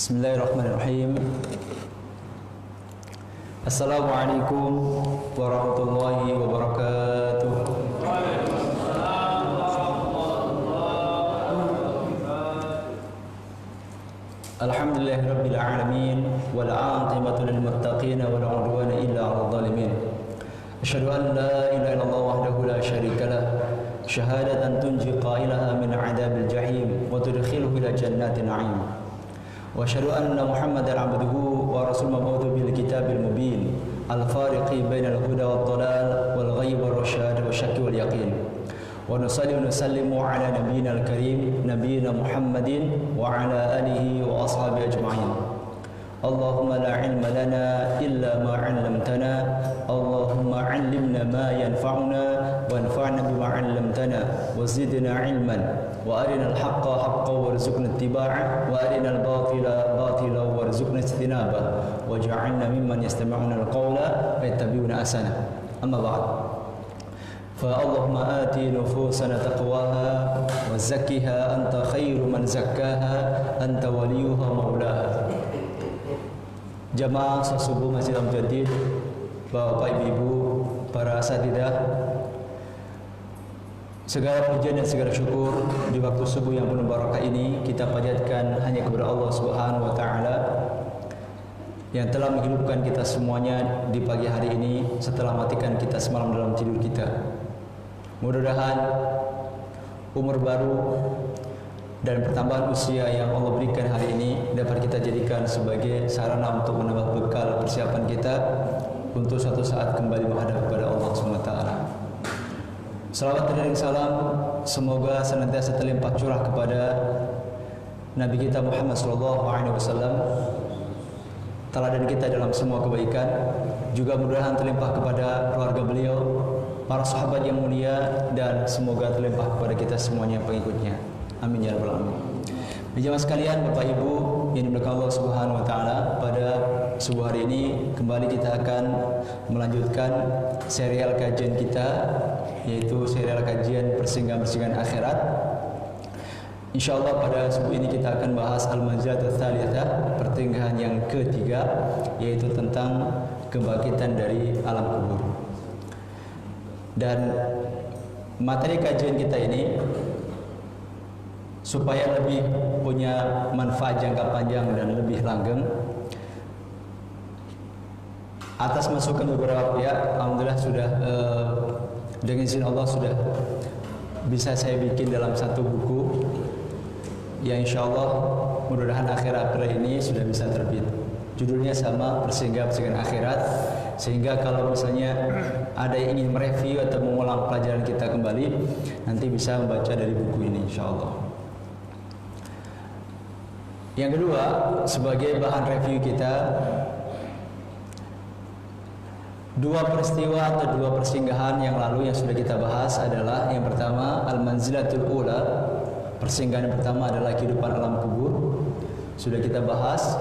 Bismillahirrahmanirrahim. Assalamualaikum warahmatullahi wabarakatuh. Alhamdulillahirabbil alamin wal 'aqibatu lil muttaqin wala 'udwana illa 'alal zalimin. Asyhadu an la ilaha illallah wahdahu la syarika lah, syahadatan tunji qailaha min 'adzabil jahim wa tudkhiluhu ila jannatin na'im. Wa asyhadu anna Muhammadar 'abduhu wa rasuluhu mab'utsu bil kitabil mubin al-fariqi bainal huda wat dhalal wal ghaib war rasyad wasyakki wal yaqin. Wa nusalli wa nusallimu ala nabiyyina al-karim nabiyyina Muhammadin wa ala alihi wa ashabihi ajma'in. Allahumma la ilma lana illa ma 'allamtana. Allahumma 'allimna ma yanfa'una wanfa'na bima 'allamtana wa zidna 'ilman wa arina al-haqqa haqqan warzuqna ittiba'ah wa arina al-batila batilan warzuqna ijtinabah waj'alna mimman yastami'una al-qawla fayattabi'una ahsana. Amma ba'd. Fa Allahumma ati nufusana taqwaha wa zakkiha anta khairu man zakkaha anta waliyuha maulaha. Jamaah salat subuh Masjid Al-Mujaddid, Bapak Ibu, para asatidzah, segala pujian dan segala syukur di waktu subuh yang penuh barakah ini kita panjatkan hanya kepada Allah Subhanahu wa taala yang telah menghidupkan kita semuanya di pagi hari ini setelah matikan kita semalam dalam tidur kita. Mudah-mudahan umur baru dan pertambahan usia yang Allah berikan hari ini dapat kita jadikan sebagai sarana untuk menambah bekal persiapan kita untuk suatu saat kembali menghadap kepada Allah SWT. Salawat dan salam semoga senantiasa terlimpah curah kepada Nabi kita Muhammad SAW, teladan kita dalam semua kebaikan, juga mudah-mudahan terlimpah kepada keluarga beliau, para sahabat yang mulia, dan semoga terlimpah kepada kita semuanya pengikutnya. Amin ya rabbal alamin. Jemaah sekalian, Bapak Ibu yang dimuliakan Allah Subhanahu wa taala, pada subuh hari ini kembali kita akan melanjutkan serial kajian kita, yaitu serial kajian persinggahan-persinggahan akhirat. Insyaallah pada subuh ini kita akan bahas al-manzilatul tsalitsah, pertinggahan yang ketiga, yaitu tentang kebangkitan dari alam kubur. Dan materi kajian kita ini supaya lebih punya manfaat jangka panjang dan lebih langgeng, atas masukan beberapa pihak, alhamdulillah sudah dengan izin Allah sudah bisa saya bikin dalam satu buku yang insya Allah mudah-mudahan akhir April ini sudah bisa terbit. Judulnya sama, Persinggahan-persinggahan Akhirat, sehingga kalau misalnya ada yang ingin mereview atau mengulang pelajaran kita kembali, nanti bisa membaca dari buku ini insya Allah. Yang kedua, sebagai bahan review kita, dua peristiwa atau dua persinggahan yang lalu yang sudah kita bahas adalah, yang pertama al-manzilatul ula, persinggahan yang pertama adalah kehidupan alam kubur, sudah kita bahas.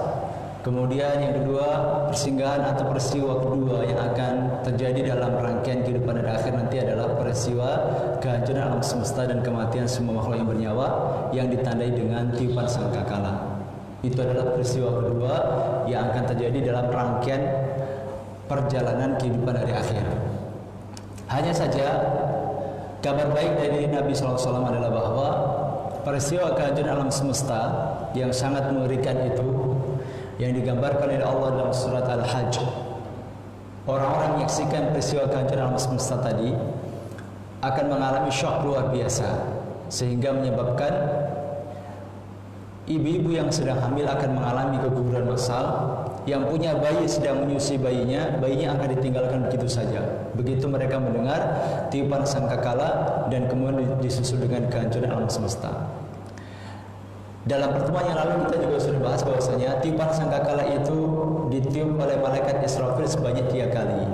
Kemudian yang kedua, persinggahan atau peristiwa kedua yang akan terjadi dalam rangkaian kehidupan dan akhir nanti adalah peristiwa kehancuran alam semesta dan kematian semua makhluk yang bernyawa yang ditandai dengan tiupan sangkakala. Itu adalah peristiwa kedua yang akan terjadi dalam rangkaian perjalanan kehidupan dari akhir. Hanya saja kabar baik dari Nabi SAW adalah bahwa peristiwa kehancuran alam semesta yang sangat mengerikan itu, yang digambarkan oleh Allah dalam surat Al-Hajj, orang-orang menyaksikan peristiwa kehancuran alam semesta tadi akan mengalami syok luar biasa, sehingga menyebabkan ibu-ibu yang sedang hamil akan mengalami keguguran massal, yang punya bayi sedang menyusui bayinya akan ditinggalkan begitu saja. Begitu mereka mendengar tiupan sangkakala dan kemudian disusul dengan kehancuran alam semesta. Dalam pertemuan yang lalu kita juga sudah bahas bahwasanya tiupan sangkakala itu ditiup oleh malaikat Israfil sebanyak 3 kali.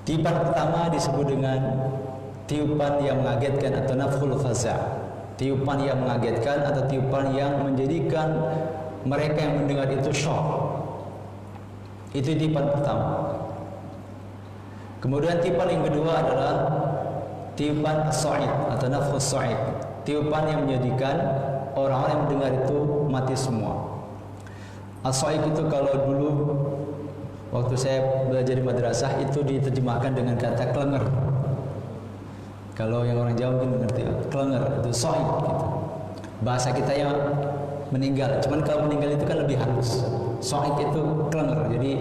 Tiupan pertama disebut dengan tiupan yang mengagetkan atau nafkhul faza'. Tiupan yang mengagetkan atau tiupan yang menjadikan mereka yang mendengar itu syok. Itu tiupan pertama. Kemudian tiupan yang kedua adalah tiupan as-sa'id atau nafkhus sa'id. Tiupan yang menjadikan orang-orang yang mendengar itu mati semua. As-Sa'iq itu kalau dulu waktu saya belajar di madrasah itu diterjemahkan dengan kata klenger. Kalau yang orang Jawa mungkin mengerti klenger itu Sa'iq gitu. Bahasa kita yang meninggal. Cuman kalau meninggal itu kan lebih halus. Sa'iq itu klenger. Jadi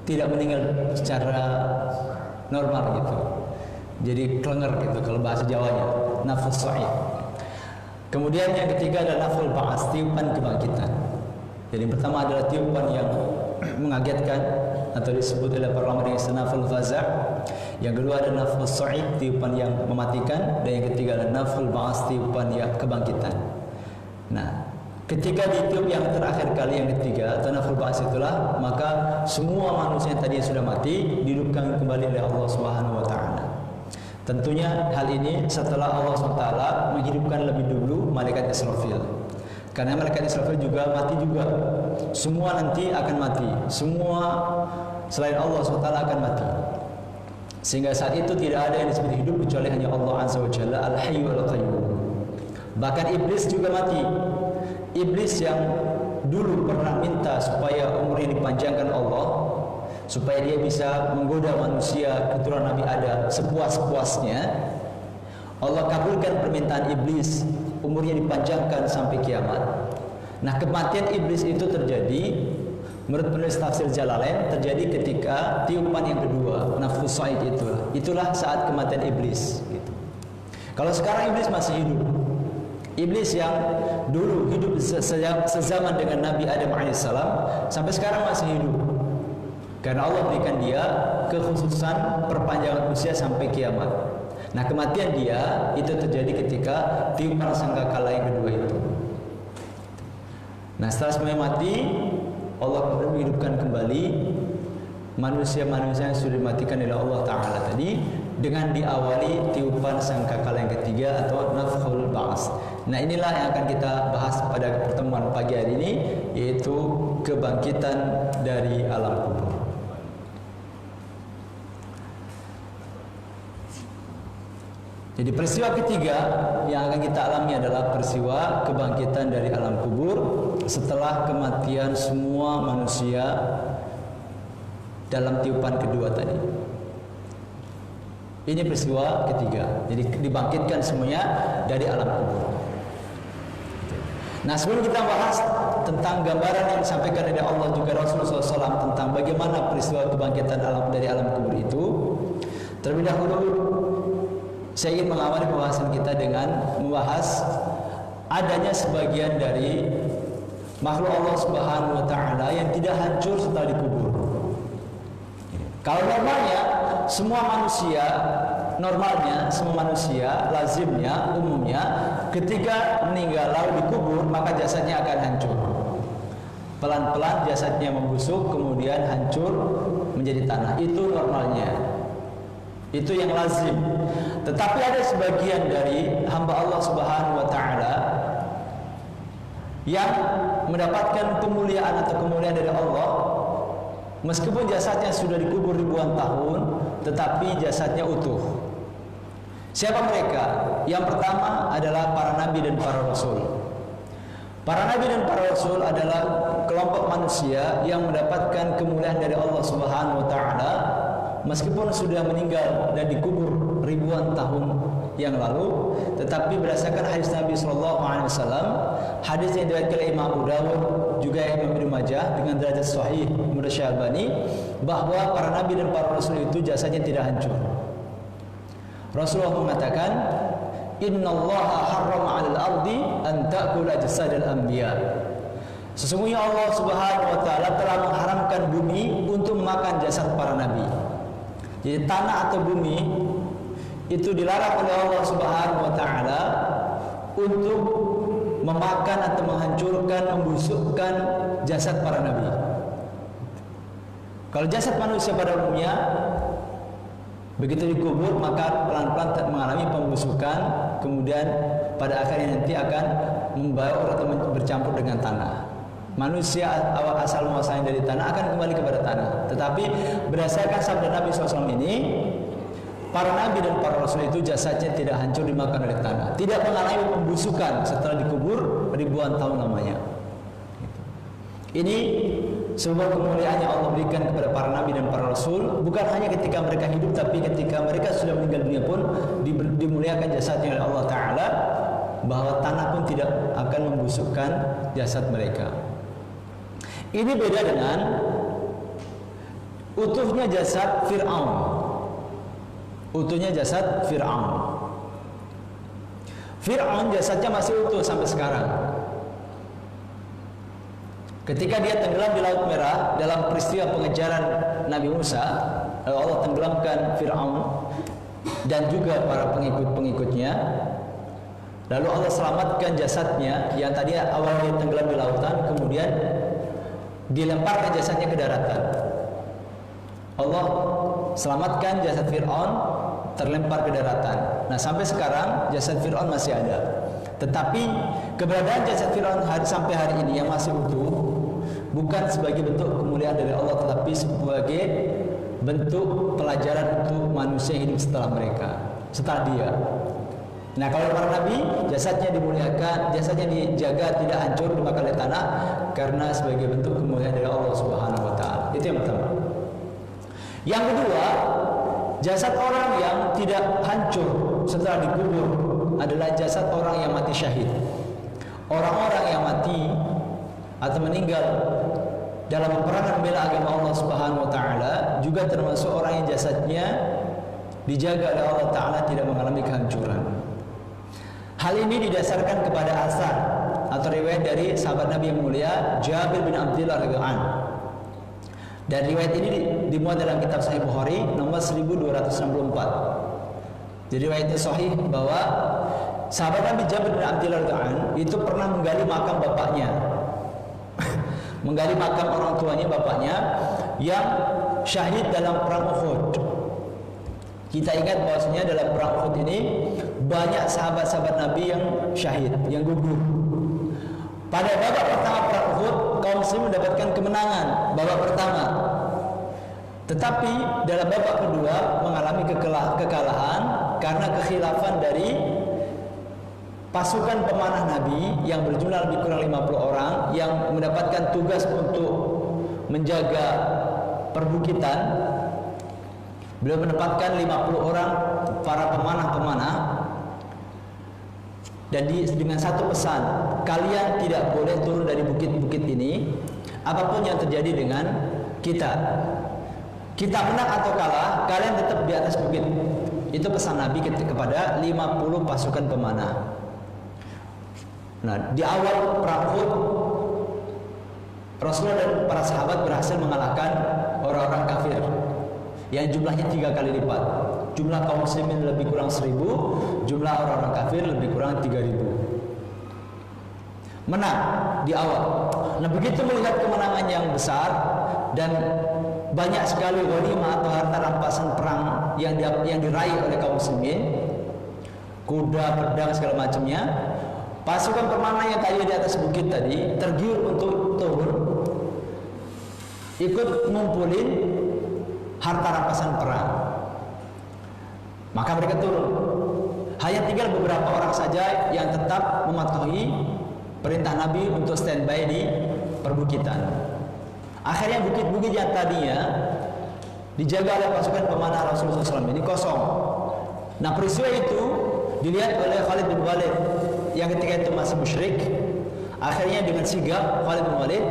tidak meninggal secara normal gitu. Jadi klenger gitu kalau bahasa Jawanya. Nafs Sa'iq. Kemudian yang ketiga adalah naful ba'ats, tiupan kebangkitan. Jadi yang pertama adalah tiupan yang mengagetkan atau disebut oleh para ulama dengan naful faza'. Yang kedua adalah naful sa'iq, tiupan yang mematikan, dan yang ketiga adalah naful ba'ats, tiupan yang kebangkitan. Nah, ketika ditiup yang terakhir kali yang ketiga atau naful ba'ats itulah, maka semua manusia yang tadi sudah mati dihidupkan kembali oleh Allah Subhanahu wa taala. Tentunya hal ini setelah Allah SWT menghidupkan lebih dulu malaikat Israfil. Karena malaikat Israfil juga mati juga. Semua nanti akan mati. Semua selain Allah SWT akan mati. Sehingga saat itu tidak ada yang disebut hidup kecuali hanya Allah Azza wa Jalla, Al-Hayyu Al-Qayyum. Bahkan iblis juga mati. Iblis yang dulu pernah minta supaya umurnya dipanjangkan Allah, supaya dia bisa menggoda manusia keturunan Nabi Adam sepuas-puasnya, Allah kabulkan permintaan iblis, umurnya dipanjangkan sampai kiamat. Nah, kematian iblis itu terjadi menurut penulis tafsir Jalalain terjadi ketika tiupan yang kedua, nafsus sa'iq itulah saat kematian iblis gitu. Kalau sekarang iblis masih hidup, iblis yang dulu hidup sezaman dengan Nabi Adam alaihissalam sampai sekarang masih hidup. Karena Allah berikan dia kekhususan perpanjangan usia sampai kiamat. Nah, kematian dia itu terjadi ketika tiupan sangkakala yang kedua itu. Nah, setelah semuanya mati, Allah kemudian menghidupkan kembali manusia-manusia yang sudah dimatikan oleh Allah Ta'ala tadi dengan diawali tiupan sangkakala yang ketiga atau nafkhul ba'ats. Nah, inilah yang akan kita bahas pada pertemuan pagi hari ini, yaitu kebangkitan dari alam kubur. Jadi peristiwa ketiga yang akan kita alami adalah peristiwa kebangkitan dari alam kubur setelah kematian semua manusia dalam tiupan kedua tadi. Ini peristiwa ketiga. Jadi dibangkitkan semuanya dari alam kubur. Nah, sebelum kita bahas tentang gambaran yang disampaikan oleh Allah juga Rasulullah SAW tentang bagaimana peristiwa kebangkitan dari alam kubur itu, terlebih dahulu saya ingin mengawali pembahasan kita dengan membahas adanya sebagian dari makhluk Allah Subhanahu wa taala yang tidak hancur setelah dikubur. Kalau normalnya semua manusia lazimnya umumnya ketika meninggal lalu dikubur maka jasadnya akan hancur. Pelan-pelan jasadnya membusuk kemudian hancur menjadi tanah. Itu normalnya. Itu yang lazim. Tetapi ada sebagian dari hamba Allah Subhanahu wa taala yang mendapatkan kemuliaan atau kemuliaan dari Allah meskipun jasadnya sudah dikubur ribuan tahun, tetapi jasadnya utuh. Siapa mereka? Yang pertama adalah para nabi dan para rasul. Para nabi dan para rasul adalah kelompok manusia yang mendapatkan kemuliaan dari Allah Subhanahu wa taala meskipun sudah meninggal dan dikubur ribuan tahun yang lalu, tetapi berdasarkan hadis Nabi SAW, hadis yang diriwayatkan oleh Imam Abu Dawud juga Imam Ibnu Majah dengan derajat sahih menurut Syekh Albani, bahwa para nabi dan para rasul itu jasanya tidak hancur. Rasulullah mengatakan, "Innallaha harrama 'alal ardi an ta'kula jasadal anbiya." Sesungguhnya Allah Subhanahu wa taala telah mengharamkan bumi untuk memakan jasad para nabi. Jadi tanah atau bumi itu dilarang oleh Allah Subhanahu wa taala untuk memakan atau menghancurkan, membusukkan jasad para nabi. Kalau jasad manusia pada umumnya begitu dikubur maka pelan-pelan mengalami pembusukan, kemudian pada akhirnya nanti akan membaur atau bercampur dengan tanah. Manusia asal muasalnya dari tanah akan kembali kepada tanah. Tetapi berdasarkan sabda Nabi SAW ini, para nabi dan para rasul itu jasadnya tidak hancur dimakan oleh tanah, tidak mengalami pembusukan setelah dikubur ribuan tahun lamanya. Ini sebuah kemuliaan yang Allah berikan kepada para nabi dan para rasul, bukan hanya ketika mereka hidup, tapi ketika mereka sudah meninggal dunia pun dimuliakan jasadnya oleh Allah Ta'ala, bahwa tanah pun tidak akan membusukkan jasad mereka. Ini beda dengan utuhnya jasad Fir'aun. Utuhnya jasad Fir'aun. Fir'aun jasadnya masih utuh sampai sekarang. Ketika dia tenggelam di Laut Merah dalam peristiwa pengejaran Nabi Musa, lalu Allah tenggelamkan Fir'aun dan juga para pengikut-pengikutnya. Lalu Allah selamatkan jasadnya yang tadi awalnya tenggelam di lautan, kemudian dilemparkan jasadnya ke daratan. Allah selamatkan jasad Fir'aun terlempar ke daratan. Nah, sampai sekarang jasad Fir'aun masih ada. Tetapi keberadaan jasad Fir'aun sampai hari ini yang masih utuh bukan sebagai bentuk kemuliaan dari Allah, tetapi sebagai bentuk pelajaran untuk manusia yang hidup setelah dia. Nah, kalau para nabi jasadnya dimuliakan, jasadnya dijaga tidak hancur dimakan oleh tanah karena sebagai bentuk kemuliaan dari Allah Subhanahu wa taala. Itu yang pertama. Yang kedua, jasad orang yang tidak hancur setelah dikubur adalah jasad orang yang mati syahid. Orang-orang yang mati atau meninggal dalam peperangan membela agama Allah Subhanahu wa taala juga termasuk orang yang jasadnya dijaga oleh Allah Ta'ala tidak mengalami kehancuran. Hal ini didasarkan kepada asar atau riwayat dari sahabat Nabi yang mulia Jabir bin Abdullah radhiyallahu anhu. Dan riwayat ini dimuat dalam kitab Sahih Bukhari nomor 1264. Jadi riwayat itu sahih bahwa sahabat Nabi Jabir bin Abdullah radhiyallahu anhu itu pernah menggali makam bapaknya. Menggali makam orang tuanya, bapaknya yang syahid dalam perang Uhud. Kita ingat bahwasanya dalam perang Uhud ini banyak sahabat-sahabat Nabi yang syahid, yang gugur. Pada babak pertama perang Uhud, kaum muslim mendapatkan kemenangan babak pertama. Tetapi dalam babak kedua mengalami kekalahan karena kekhilafan dari pasukan pemanah Nabi yang berjumlah lebih kurang 50 orang yang mendapatkan tugas untuk menjaga perbukitan. Beliau menempatkan 50 orang para pemanah-pemanah dan dengan satu pesan, kalian tidak boleh turun dari bukit-bukit ini apapun yang terjadi dengan kita. Kita menang atau kalah, kalian tetap di atas bukit. Itu pesan Nabi kepada 50 pasukan pemanah. Nah, di awal perang Uhud, Rasulullah dan para sahabat berhasil mengalahkan orang-orang kafir yang jumlahnya 3 kali lipat. Jumlah kaum muslimin lebih kurang 1000, jumlah orang-orang kafir lebih kurang 3000. Menang di awal. Nah, begitu melihat kemenangan yang besar dan banyak sekali ghanimah atau harta rampasan perang yang diraih oleh kaum muslimin, kuda, pedang segala macamnya, pasukan pemanah yang tadi di atas bukit tadi tergiur untuk turun, ikut ngumpulin harta rampasan perang. Maka mereka turun. Hanya tinggal beberapa orang saja yang tetap mematuhi perintah Nabi untuk standby di perbukitan. Akhirnya bukit-bukit yang tadinya dijaga oleh pasukan pemanah Rasulullah SAW ini kosong. Nah, peristiwa itu dilihat oleh Khalid bin Walid yang ketika itu masih musyrik. Akhirnya dengan sigap Khalid bin Walid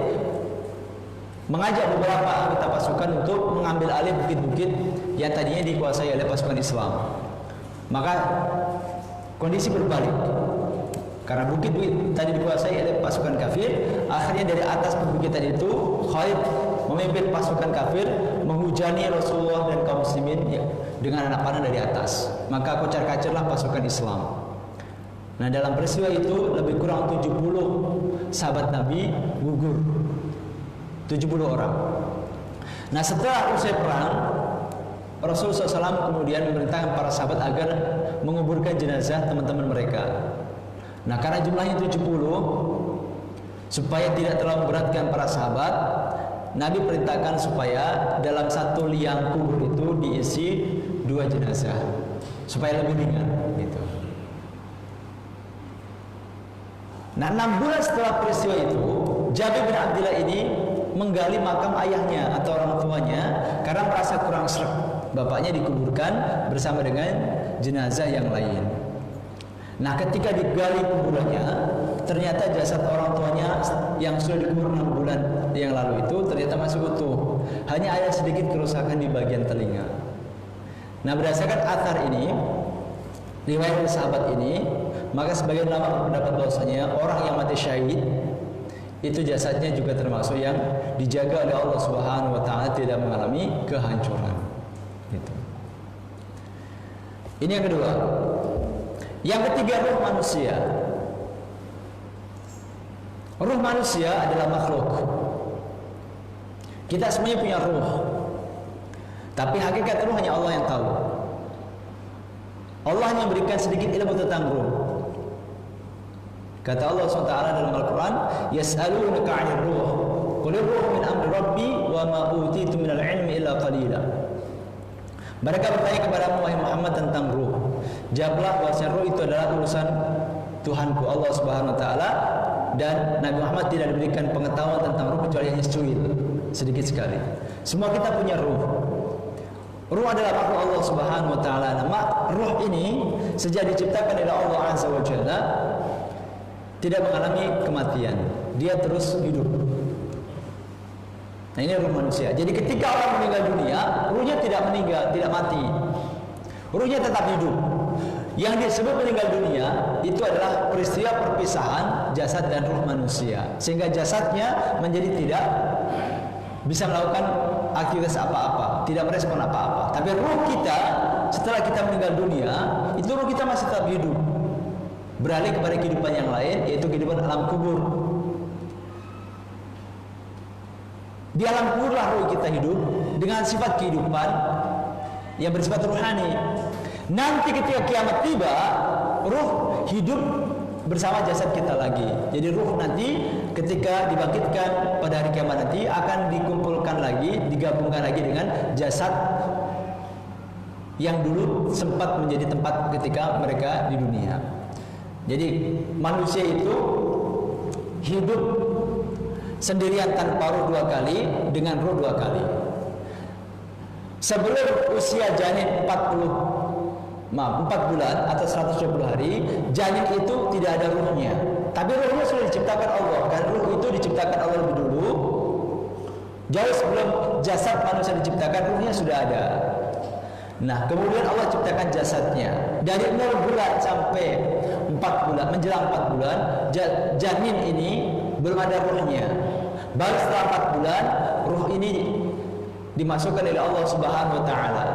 mengajak beberapa anggota pasukan untuk mengambil alih bukit-bukit yang tadinya dikuasai oleh pasukan Islam. Maka kondisi berbalik. Karena bukit-bukit tadi dikuasai oleh pasukan kafir, akhirnya dari atas perbukitan itu Khalid memimpin pasukan kafir menghujani Rasulullah dan kaum muslimin dengan anak panah dari atas. Maka kocar-kacirlah pasukan Islam. Nah, dalam peristiwa itu lebih kurang 70 sahabat Nabi gugur. 70 orang. Nah, setelah usai perang, Rasulullah SAW kemudian memerintahkan para sahabat agar menguburkan jenazah teman-teman mereka. Nah, karena jumlahnya 70, supaya tidak terlalu memberatkan para sahabat, Nabi perintahkan supaya dalam satu liang kubur itu diisi 2 jenazah, supaya lebih ringan gitu. Nah, 6 bulan setelah peristiwa itu, Jabir bin Abdillah ini menggali makam ayahnya atau orang tuanya karena merasa kurang sreg. Bapaknya dikuburkan bersama dengan jenazah yang lain. Nah, ketika digali kuburannya, ternyata jasad orang tuanya yang sudah dikubur 6 bulan yang lalu itu ternyata masih utuh. Hanya ada sedikit kerusakan di bagian telinga. Nah, berdasarkan athar ini, riwayat sahabat ini, maka sebagian ulama berpendapat bahwasanya orang yang mati syahid itu jasadnya juga termasuk yang dijaga oleh Allah Subhanahu wa taala, tidak mengalami kehancuran. Gitu. Ini yang kedua. Yang ketiga, ruh manusia. Ruh manusia adalah makhluk. Kita semuanya punya ruh. Tapi hakikat ruh hanya Allah yang tahu. Allah hanya berikan sedikit ilmu tentang ruh. Kata Allah SWT dalam Al-Quran, Yas'alunaka 'anir ruh, qul ruh min amri rabbi wa ma utitu minal ilmi illa qalila. Mereka bertanya kepadamu wahai Muhammad tentang ruh. Jawablah bahwasanya ruh itu adalah urusan Tuhanku Allah Subhanahu wa taala, dan Nabi Muhammad tidak diberikan pengetahuan tentang ruh kecuali hanya secuil, sedikit sekali. Semua kita punya ruh. Ruh adalah makhluk Allah Subhanahu wa taala. Nama ruh ini sejak diciptakan oleh Allah Azza wa Jalla tidak mengalami kematian. Dia terus hidup. Nah, ini ruh manusia. Jadi ketika orang meninggal dunia, ruhnya tidak meninggal, tidak mati. Ruhnya tetap hidup. Yang disebut meninggal dunia itu adalah peristiwa perpisahan jasad dan ruh manusia, sehingga jasadnya menjadi tidak bisa melakukan aktivitas apa-apa, tidak merespon apa-apa. Tapi ruh kita setelah kita meninggal dunia, itu ruh kita masih tetap hidup, beralih kepada kehidupan yang lain, yaitu kehidupan alam kubur. Di alam kubur lah ruh kita hidup dengan sifat kehidupan yang bersifat ruhani. Nanti ketika kiamat tiba, ruh hidup bersama jasad kita lagi. Jadi ruh nanti ketika dibangkitkan pada hari kiamat nanti akan dikumpulkan lagi, digabungkan lagi dengan jasad yang dulu sempat menjadi tempat ketika mereka di dunia. Jadi manusia itu hidup sendirian tanpa ruh 2 kali, dengan ruh 2 kali. Sebelum usia janin 4 bulan atau 120 hari, janin itu tidak ada ruhnya. Tapi ruhnya sudah diciptakan Allah. Karena ruh itu diciptakan Allah lebih dulu. Jauh sebelum jasad manusia diciptakan, ruhnya sudah ada. Nah, kemudian Allah ciptakan jasadnya. Dari 0 bulan sampai 4 bulan, menjelang 4 bulan, janin ini belum ada ruhnya. Baru setelah 4 bulan, ruh ini dimasukkan oleh Allah Subhanahu wa taala,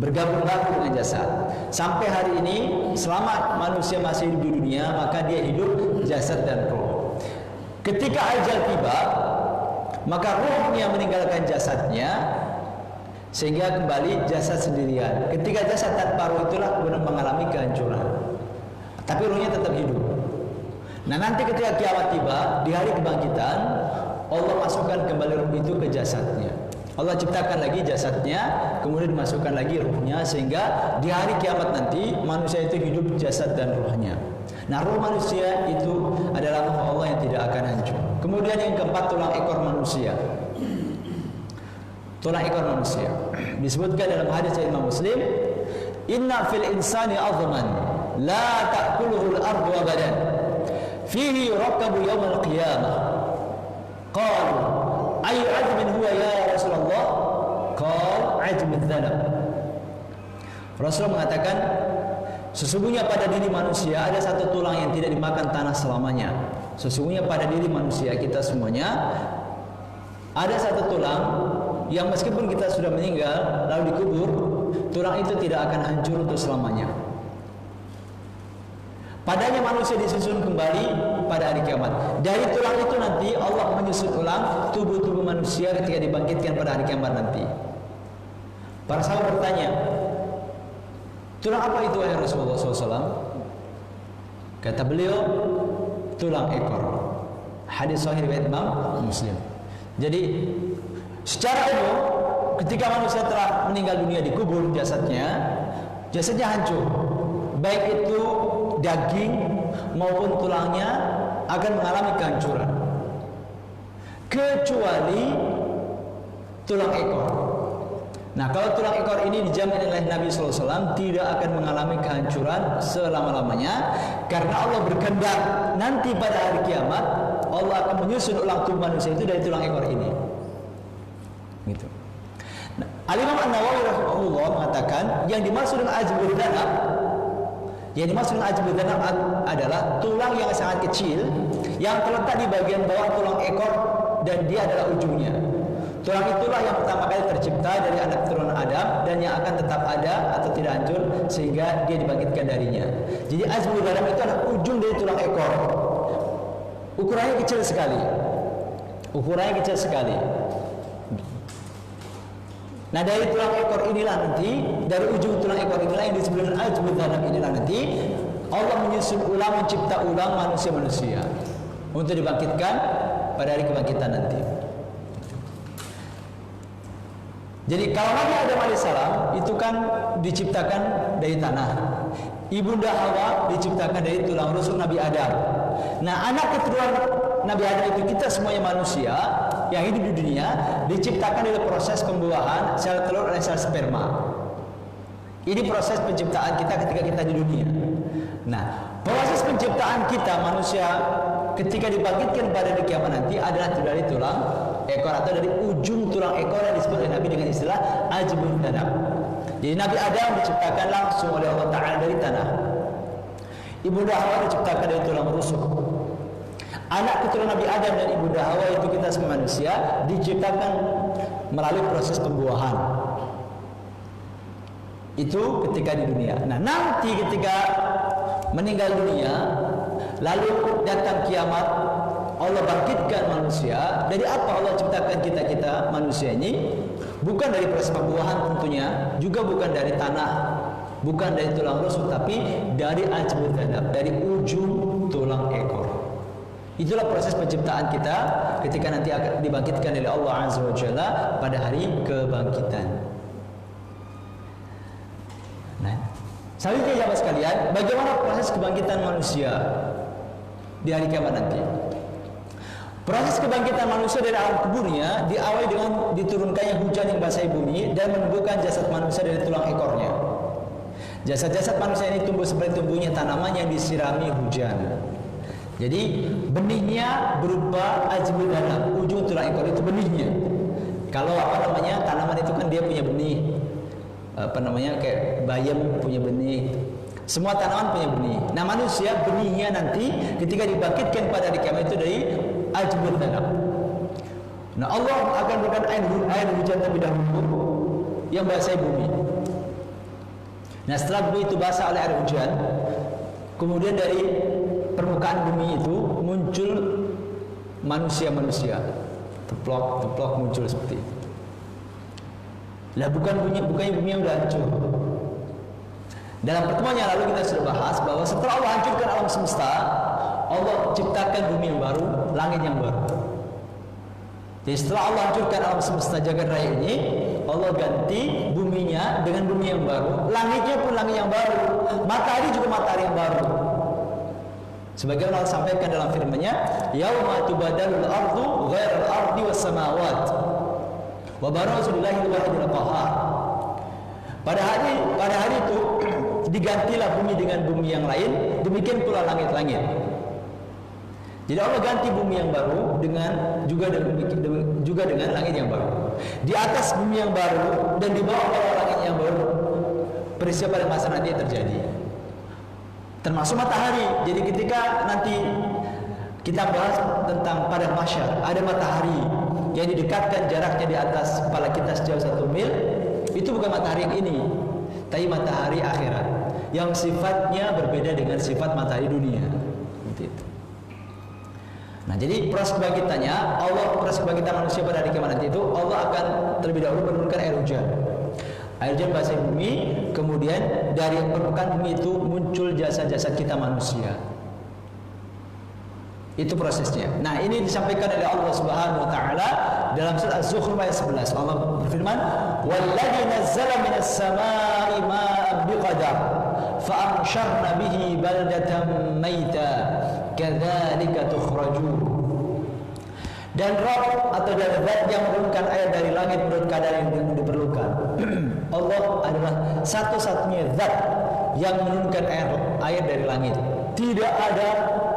bergabung lagi dengan jasad. Sampai hari ini, selama manusia masih hidup di dunia, maka dia hidup jasad dan ruh. Ketika ajal tiba, maka ruhnya meninggalkan jasadnya, sehingga kembali jasad sendirian. Ketika jasad tanpa ruh itulah kemudian mengalami kehancuran, tapi ruhnya tetap hidup. Nah, nanti ketika kiamat tiba, di hari kebangkitan, Allah masukkan kembali ruh itu ke jasadnya. Allah ciptakan lagi jasadnya, kemudian dimasukkan lagi ruhnya, sehingga di hari kiamat nanti manusia itu hidup jasad dan ruhnya. Nah, ruh manusia itu adalah makhluk Allah yang tidak akan hancur. Kemudian yang keempat, tulang ekor manusia. Tulang ekor manusia disebutkan dalam hadis Imam Muslim, inna fil insani azman la ta'kuluhu al-ardu abadan fihi yurakabu yawm al-qiyamah. Qalu ayu azmin huwa ya Rasulullah? Qal ajmul dhanab. Rasul mengatakan, sesungguhnya pada diri manusia ada satu tulang yang tidak dimakan tanah selamanya. Sesungguhnya pada diri manusia kita semuanya ada satu tulang yang meskipun kita sudah meninggal lalu dikubur, tulang itu tidak akan hancur untuk selamanya. Padanya manusia disusun kembali pada hari kiamat. Dari tulang itu nanti Allah menyusun ulang tubuh-tubuh manusia ketika dibangkitkan pada hari kiamat nanti. Para sahabat bertanya, tulang apa itu wahai Rasulullah SAW? Kata beliau, tulang ekor. Hadis sahih riwayat Imam Muslim. Jadi secara umum, ketika manusia telah meninggal dunia dikubur jasadnya hancur. Baik itu daging maupun tulangnya akan mengalami kehancuran. kecuali tulang ekor. Nah, kalau tulang ekor ini dijamin oleh Nabi SAW tidak akan mengalami kehancuran selama-lamanya, karena Allah berkehendak nanti pada hari kiamat Allah akan menyusun ulang tubuh manusia itu dari tulang ekor ini. Gitu. Nah, Al-Imam An-Nawawi rahimahullah mengatakan yang dimaksud dengan ajbul dhanab, adalah tulang yang sangat kecil yang terletak di bagian bawah tulang ekor dan dia adalah ujungnya. Tulang itulah yang pertama kali tercipta dari anak keturunan Adam dan yang akan tetap ada atau tidak hancur sehingga dia dibangkitkan darinya. Jadi ajbul dhanab itu adalah ujung dari tulang ekor. Ukurannya kecil sekali. Nah, dari tulang ekor inilah nanti, dari ujung tulang ekor inilah yang disebut dengan ajbul dhanab inilah nanti Allah mencipta ulang manusia-manusia untuk dibangkitkan pada hari kebangkitan nanti. Jadi kalau Nabi Adam alaihissalam itu kan diciptakan dari tanah, ibunda Hawa diciptakan dari tulang rusuk Nabi Adam. Nah, anak keturunan Nabi Adam itu kita semuanya manusia yang hidup di dunia diciptakan dari proses pembuahan sel telur oleh sel sperma. Ini proses penciptaan kita ketika kita di dunia. Nah, proses penciptaan kita manusia ketika dibangkitkan pada hari kiamat nanti adalah dari tulang ekor atau dari ujung tulang ekor yang disebut oleh Nabi dengan istilah ajbul dhanab. Jadi Nabi Adam diciptakan langsung oleh Allah Ta'ala dari tanah. Ibunda Hawa diciptakan dari tulang rusuk. Anak keturunan Nabi Adam dan ibunda Hawa itu kita semua manusia diciptakan melalui proses pembuahan. Itu ketika di dunia. Nah, nanti ketika meninggal dunia, lalu datang kiamat, Allah bangkitkan manusia. Dari apa Allah ciptakan kita manusia ini? Bukan dari proses pembuahan tentunya, juga bukan dari tanah, bukan dari tulang rusuk, tapi dari ajbul dhanab, dari ujung tulang ekor. Itulah proses penciptaan kita ketika nanti akan dibangkitkan oleh Allah Azza wa Jalla pada hari kebangkitan. Nah, selanjutnya sahabat sekalian, bagaimana proses kebangkitan manusia di hari kiamat nanti? Proses kebangkitan manusia dari alam kuburnya diawali dengan diturunkannya hujan yang basahi bumi dan menumbuhkan jasad manusia dari tulang ekornya. Jasad-jasad manusia ini tumbuh seperti tumbuhnya tanaman yang disirami hujan. Jadi benihnya berupa ajbul dhanab, ujung tulang ekor itu benihnya. Kalau tanaman itu kan dia punya benih, kayak bayam punya benih. Semua tanaman punya benih. Nah, manusia benihnya nanti ketika dibangkitkan pada hari kiamat itu dari ajbul dhanab. Nah, Allah akan berikan air hujan terlebih dahulu yang basahi bumi. Nah, setelah bumi itu basah oleh air hujan, kemudian dari permukaan bumi itu muncul manusia-manusia, teplok muncul seperti itu. Lah bukannya bumi yang udah hancur. Dalam pertemuan yang lalu kita sudah bahas bahwa setelah Allah hancurkan alam semesta, Allah ciptakan bumi yang baru, langit yang baru. Jadi setelah Allah hancurkan alam semesta jagat raya ini, Allah ganti buminya dengan bumi yang baru, langitnya pun langit yang baru, matahari juga matahari yang baru. Sebagaimana Allah sampaikan dalam firman-Nya, "Yauma tubadalul ardu ghairal ardi was samawat wa barazu lillahi wahidil qahhar." Pada hari itu digantilah bumi dengan bumi yang lain, demikian pula langit-langit. Jadi Allah ganti bumi yang baru juga dengan langit yang baru. Di atas bumi yang baru dan di bawah langit yang baru, peristiwa pada masa nanti terjadi. Termasuk matahari. Jadi ketika nanti kita bahas tentang pada mahsyar, ada matahari yang didekatkan jaraknya di atas kepala kita sejauh 1 mil. Itu bukan matahari yang ini, tapi matahari akhirat yang sifatnya berbeda dengan sifat matahari dunia. Seperti itu. Nah, jadi proses kebangkitan manusia pada hari kiamat nanti itu Allah akan terlebih dahulu menurunkan air hujan. Air hujan basahi bumi, kemudian dari permukaan bumi itu muncul jasad-jasad kita manusia. Itu prosesnya. Nah, ini disampaikan oleh Allah Subhanahu wa taala dalam surat Az-Zukhruf ayat 11. Allah berfirman, "Walladzi nazzala minas samaa'i maa'an biqadar, fa ansharna bihi baldatan maita, kadzalika tukhrajun." Dan Rabb atau dari zat yang menurunkan air dari langit menurut keadaan yang diperlukan. Allah adalah satu-satunya zat yang menurunkan air dari langit. Tidak ada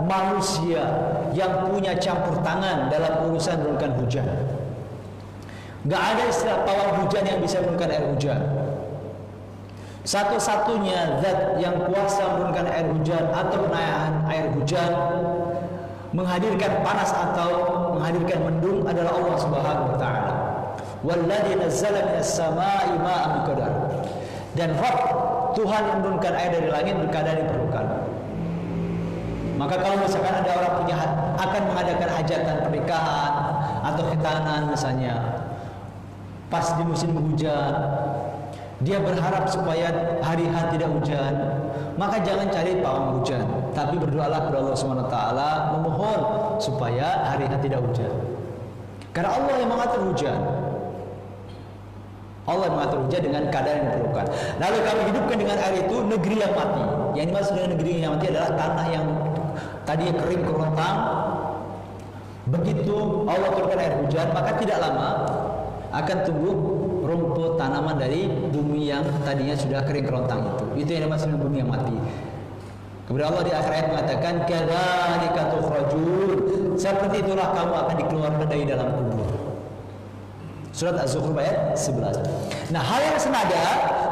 manusia yang punya campur tangan dalam urusan menurunkan hujan. Gak ada istilah pawang hujan yang bisa menurunkan air hujan. Satu-satunya zat yang kuasa menurunkan air hujan atau menahan air hujan, menghadirkan panas atau menghadirkan mendung adalah Allah Subhanahu wa taala. Walladzi nazzala minas samaa'i ma'an biqadar. Dan Rabb, Tuhan yang menurunkan air dari langit berkadar diperlukan. Maka kalau misalkan ada orang punya akan mengadakan hajatan pernikahan atau khitanan misalnya, pas di musim hujan, dia berharap supaya hari H tidak hujan, maka jangan cari pawang hujan, tapi berdoalah kepada Allah Subhanahu wa taala, memohon supaya hari H tidak hujan. Karena Allah yang mengatur hujan. Allah yang mengatur hujan dengan keadaan yang diperlukan. Lalu kami hidupkan dengan air itu negeri yang mati. Yang dimaksud dengan negeri yang mati adalah tanah yang tadinya kering kerontang. Begitu Allah turunkan air hujan, maka tidak lama akan tumbuh rumput tanaman dari bumi yang tadinya sudah kering kerontang itu. Itu yang dimaksud dengan bumi yang mati. Kemudian Allah di akhir ayat mengatakan, kadzalika tukhrajun. Seperti itulah kamu akan dikeluarkan dari dalam kubur. Surat Az-Zukhruf ayat 11. Nah, hal yang senada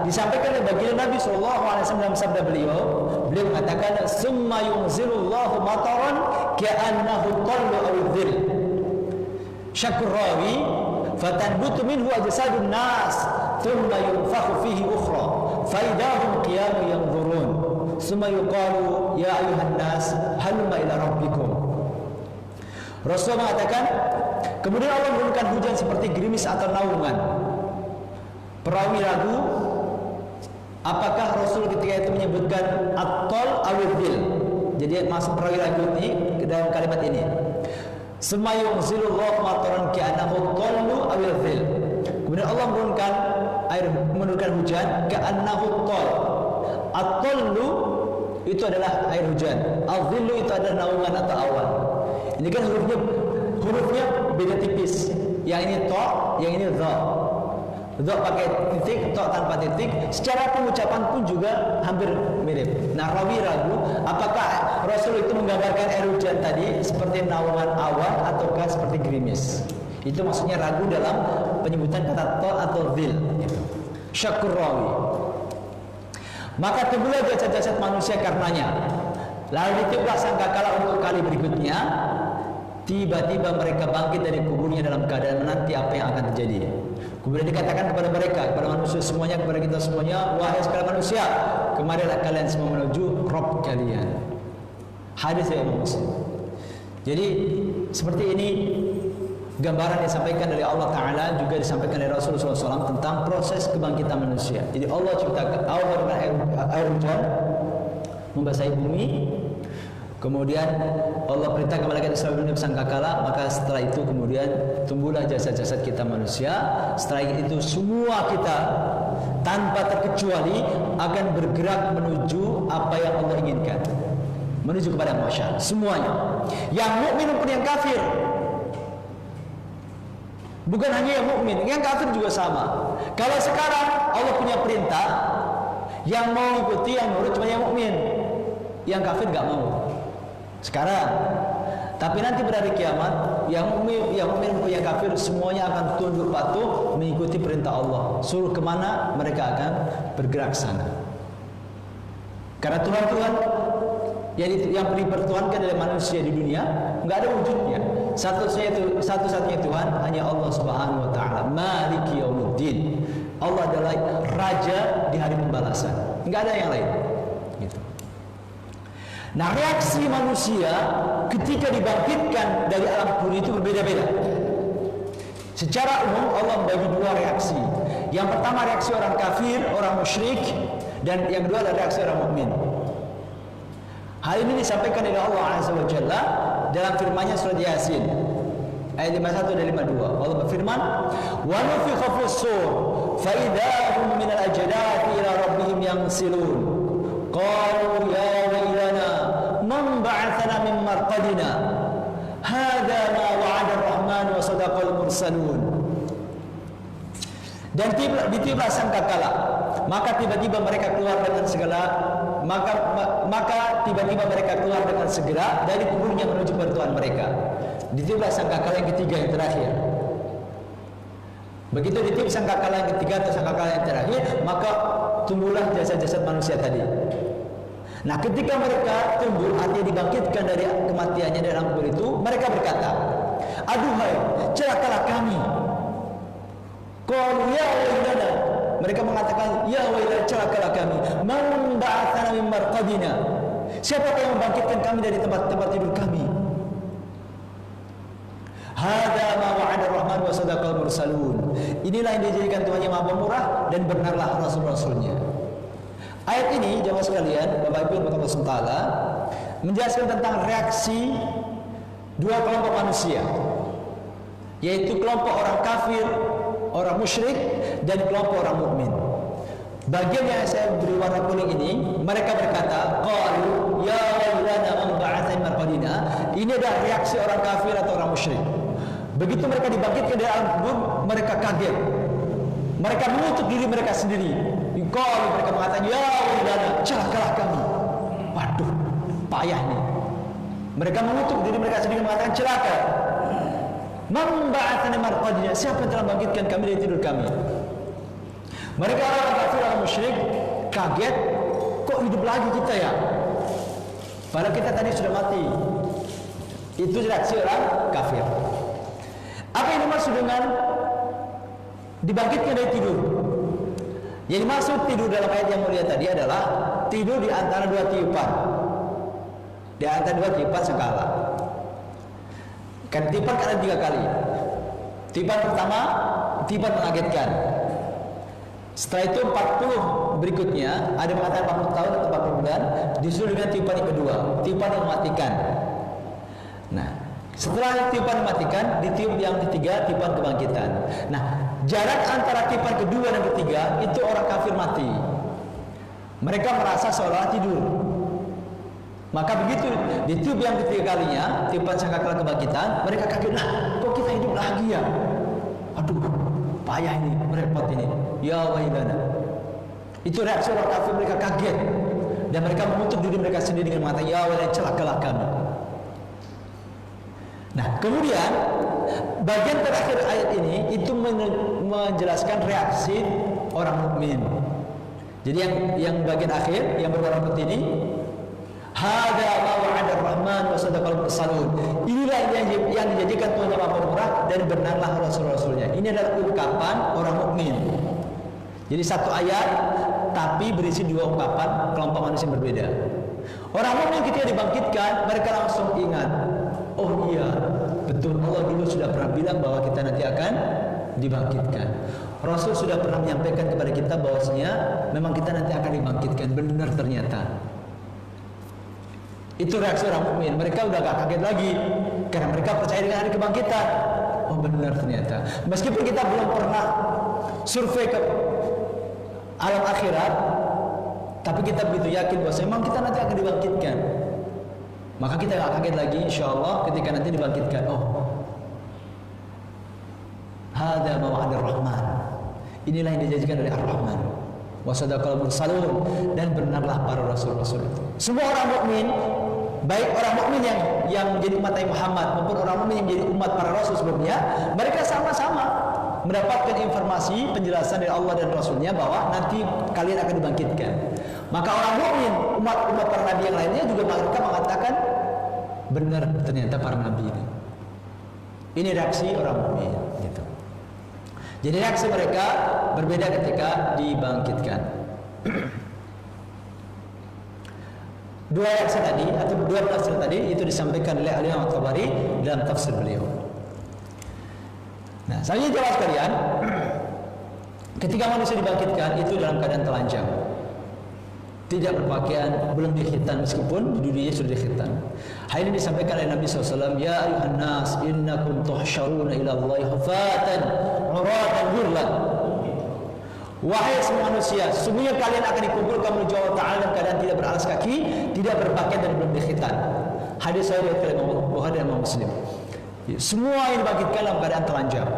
disampaikan oleh baginda Nabi SAW dalam sabda beliau. Beliau mengatakan, summa yunzilullahu mataran ka'annahu tallu awidhil. Syakur rawi, fatanbutu minhu ajsadun nas, thumma yunfakhu fihi ukhra, faidahum qiyamu yanzurun. Summa yuqalu, ya ayuhan nas, halumma ila rabbikum. Rasulullah mengatakan, kemudian Allah menurunkan hujan seperti gerimis atau naungan. Perawi ragu, apakah Rasul ketika itu menyebutkan at-tal awidhil. Jadi masuk perawi ragu ini ke dalam kalimat ini. Semayung zilullah mataran ka'annahu tallu awidhil. Kemudian Allah menurunkan hujan ka'annahu tal. At-tallu itu adalah air hujan. Al-dhillu itu adalah naungan atau awan. Ini kan hurufnya beda tipis. Yang ini to, yang ini dha. Dha pakai titik, to tanpa titik. Secara pengucapan pun juga hampir mirip. Nah, rawi ragu apakah Rasul itu menggambarkan air hujan tadi seperti naungan awan ataukah seperti gerimis. Itu maksudnya ragu dalam penyebutan kata to atau dhil. Syakur rawi. Maka tumbuhlah jasad-jasad manusia karenanya. Lalu ditiuplah sangkakala untuk kali berikutnya. Tiba-tiba mereka bangkit dari kuburnya dalam keadaan menanti apa yang akan terjadi. Kemudian dikatakan kepada mereka, kepada manusia semuanya, kepada kita semuanya, wahai sekalian manusia, kemarilah kalian semua menuju Rabb kalian. Hadis dari Imam Muslim. Jadi seperti ini gambaran yang disampaikan dari Allah Ta'ala, juga disampaikan dari Rasulullah SAW tentang proses kebangkitan manusia. Jadi Allah ciptakan air hujan membasahi bumi. Kemudian Allah perintahkan malaikat Israfil bersangkakala, maka setelah itu kemudian tumbuhlah jasad-jasad kita manusia. Setelah itu semua kita tanpa terkecuali akan bergerak menuju apa yang Allah inginkan, menuju kepada mahsyar. Semuanya, yang mukmin maupun yang kafir. Bukan hanya yang mukmin, yang kafir juga sama. Kalau sekarang Allah punya perintah, yang mau ikuti, yang nurut cuma yang mukmin, yang kafir nggak mau. Sekarang, tapi nanti pada hari kiamat, yang mukmin, yang kafir semuanya akan tunduk patuh mengikuti perintah Allah. Suruh kemana mereka akan bergerak sana. Karena Tuhan yang dipertuhankan oleh manusia di dunia nggak ada wujudnya. Satu-satunya Tuhan hanya Allah Subhanahu Wa Taala. Maliki Yaumiddin. Allah adalah Raja di hari pembalasan. Nggak ada yang lain. Gitu. Nah, reaksi manusia ketika dibangkitkan dari alam kubur itu berbeda-beda. Secara umum Allah membagi dua reaksi. Yang pertama reaksi orang kafir, orang musyrik, dan yang kedua adalah reaksi orang mukmin. Hal ini disampaikan oleh Allah Azza wa Jalla dalam firman-Nya surat Yasin ayat 51 dan 52. Allah berfirman, "Wa nufikha fis-sur fa idza hum min al-ajdati ila rabbihim yansilun. Qalu ya wailana man ba'athana min marqadina. Hadza ma wa'ada ar-rahman mursalun. Dan ditiuplah sangkakala, maka tiba-tiba mereka keluar dengan segala maka tiba-tiba mereka keluar dengan segera dari kuburnya menuju kepada Tuhan mereka. Ditiuplah sangkakala yang ketiga, yang terakhir. Begitu ditiup sangkakala yang ketiga atau sangkakala yang terakhir, maka tumbuhlah jasad-jasad manusia tadi. Nah, ketika mereka tumbuh, artinya dibangkitkan dari kematiannya dari dalam kubur itu, mereka berkata, aduhai, celakalah kami. Qalu ya wailana, mereka mengatakan, ya wailana, celakalah kami. Man ba'atsana min marqadina, siapakah yang membangkitkan kami dari tempat-tempat tidur kami? Hada ma wa'ada ar-Rahman wa sadaqal mursalun. Inilah yang dijadikan Tuhan yang Maha Pemurah dan benarlah rasul-rasulnya. Ayat ini, jemaah sekalian, Bapak Ibu dan Allah SWT, menjelaskan tentang reaksi dua kelompok manusia, yaitu kelompok orang kafir, orang musyrik, dan kelompok orang mukmin. Bagian yang saya beri warna kuning ini, mereka berkata, qalu ya wailana man ba'atsana min marqadina. Ini adalah reaksi orang kafir atau orang musyrik. Begitu mereka dibangkitkan dari alam kubur, mereka kaget. Mereka menutup diri mereka sendiri. Qalu, mereka mengatakan, ya wailana, celakalah kami. Waduh, payah ini. Mereka menutup diri mereka sendiri, mengatakan celaka. Man ba'atsana min marqadina, siapa yang telah bangkitkan kami dari tidur kami? Mereka orang kafir, orang musyrik kaget, kok hidup lagi kita ya? Padahal kita tadi sudah mati. Itu reaksi orang kafir. Apa yang dimaksud dengan dibangkitkan dari tidur? Yang dimaksud tidur dalam ayat yang mulia tadi adalah tidur di antara dua tiupan. Di antara dua tiupan sekala. Kan tiupan ada 3 kali. Tiupan pertama, tiupan mengagetkan. Setelah itu 40 berikutnya, ada mengatakan 40 tahun atau 40 bulan, disusul dengan tiupan yang kedua, tiupan yang mematikan. Nah, setelah tiupan mematikan, ditiup yang ketiga, tiupan kebangkitan. Nah, jarak antara tiupan kedua dan ketiga itu orang kafir mati. Mereka merasa seolah tidur. Maka begitu ditiup yang ketiga kalinya, tiupan sangkakala kebangkitan, mereka kaget, lah, kok kita hidup lagi ya? Aduh, payah ini, repot ini. Ya wailana. Itu reaksi orang kafir, mereka kaget dan mereka menutup diri mereka sendiri dengan mengatakan, ya wailana, celakalah kami. Nah, kemudian bagian terakhir ayat ini itu menjelaskan reaksi orang mukmin. Jadi yang bagian akhir yang berwarna putih ini, hada ma wa'ada ar-Rahman wa sadaqal mursalun. Inilah yang dijadikan Tuhan yang Maha Pemurah dan benarlah rasul-rasulnya. Ini adalah ungkapan orang mukmin. Jadi satu ayat tapi berisi 2 ungkapan kelompok manusia yang berbeda. Orang mukmin ketika dibangkitkan, mereka langsung ingat, oh iya, betul, Allah dulu sudah pernah bilang bahwa kita nanti akan dibangkitkan. Rasul sudah pernah menyampaikan kepada kita bahwasanya memang kita nanti akan dibangkitkan. Benar ternyata. Itu reaksi orang mukmin. Mereka udah gak kaget lagi karena mereka percaya dengan hari kebangkitan. Oh benar ternyata. Meskipun kita belum pernah survei ke alam akhirat, tapi kita begitu yakin bahwa memang kita nanti akan dibangkitkan. Maka kita gak kaget lagi, insya Allah, ketika nanti dibangkitkan. Oh, hada ma wa'ada ar-Rahman. Inilah yang dijanjikan oleh Ar-Rahman. Wa sadaqal mursalun, dan benarlah para rasul-rasul itu. Semua orang mukmin, baik orang mukmin yang menjadi umat Nabi Muhammad maupun orang mukmin yang menjadi umat para rasul sebelumnya, mereka sama-sama mendapatkan informasi penjelasan dari Allah dan Rasulnya bahwa nanti kalian akan dibangkitkan. Maka orang mukmin, umat para nabi yang lainnya juga mereka mengatakan benar ternyata para nabi ini. Ini reaksi orang mukmin, gitu. Jadi reaksi mereka berbeda ketika dibangkitkan. Dua reaksi tadi atau dua penafsiran tadi itu disampaikan oleh Al-Imam At-Tabari dalam tafsir beliau. Nah, selanjutnya jawab sekalian, ketika manusia dibangkitkan itu dalam keadaan telanjang, tidak berpakaian, belum dikhitan meskipun di dunia sudah dikhitan. Hal ini disampaikan oleh Nabi SAW, ya ayuhan nas innakum tuhsyaruna ila Allahi hufatan uratan ghurlan. Wahai semua manusia, sesungguhnya kalian akan dikumpulkan menuju Allah Ta'ala dalam keadaan tidak beralas kaki, tidak berpakaian dan belum dikhitan. Hadis sahih riwayat Imam Bukhari dan Imam Muslim. Semua yang dibangkitkan dalam keadaan telanjang,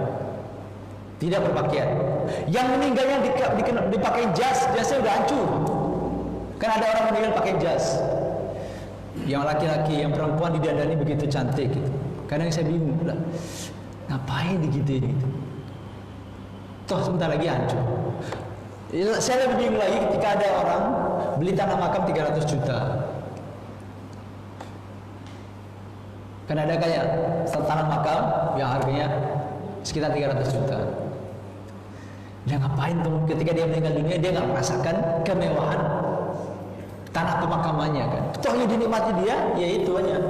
tidak berpakaian. Yang meninggalnya dipakai jasnya udah hancur. Kan ada orang meninggal pakai jas. Yang laki-laki, yang perempuan didandani begitu cantik gitu. Kadang saya bingung lah, ngapain digituin gitu? Toh sebentar lagi hancur. Saya lebih bingung lagi ketika ada orang beli tanah makam 300 juta. Kan ada kayak tanah makam yang harganya sekitar 300 juta. Dia ngapain tuh ketika dia meninggal dunia, dia nggak merasakan kemewahan tanah pemakamannya kan? Toh yang dinikmati dia, yaitu hanya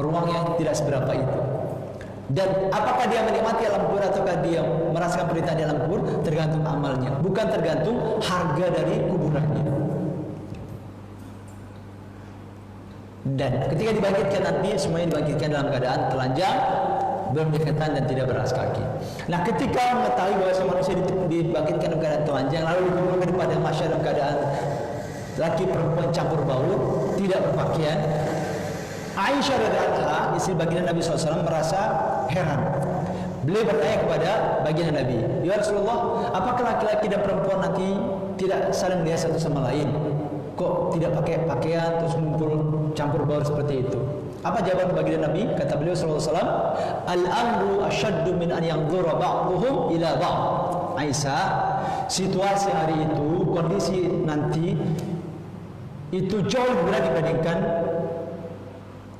ruang yang tidak seberapa itu. Dan apakah dia menikmati alam kubur ataukah dia merasakan penderitaan di alam kubur, tergantung amalnya, bukan tergantung harga dari kuburannya. Dan ketika dibangkitkan nanti, semuanya dibangkitkan dalam keadaan telanjang, belum diketan dan tidak beralas kaki. Nah, ketika mengetahui bahwa manusia dibangkitkan dalam keadaan telanjang, lalu dikumpulkan kepada masyarakat dalam keadaan laki perempuan campur baur, tidak berpakaian, Aisyah radhiyallahu anha, istri baginda Nabi SAW, merasa heran. Beliau bertanya kepada baginda Nabi, "Ya Rasulullah, apakah laki-laki dan perempuan nanti tidak saling melihat satu sama lain? Kok tidak pakai pakaian terus ngumpul campur baur seperti itu?" Apa jawaban baginda Nabi? Kata beliau sallallahu alaihi wasallam, "Al-amru asyaddu min an yanzura ba'dhum ila ba'd." Aisyah, situasi hari itu, kondisi nanti itu jauh lebih berat dibandingkan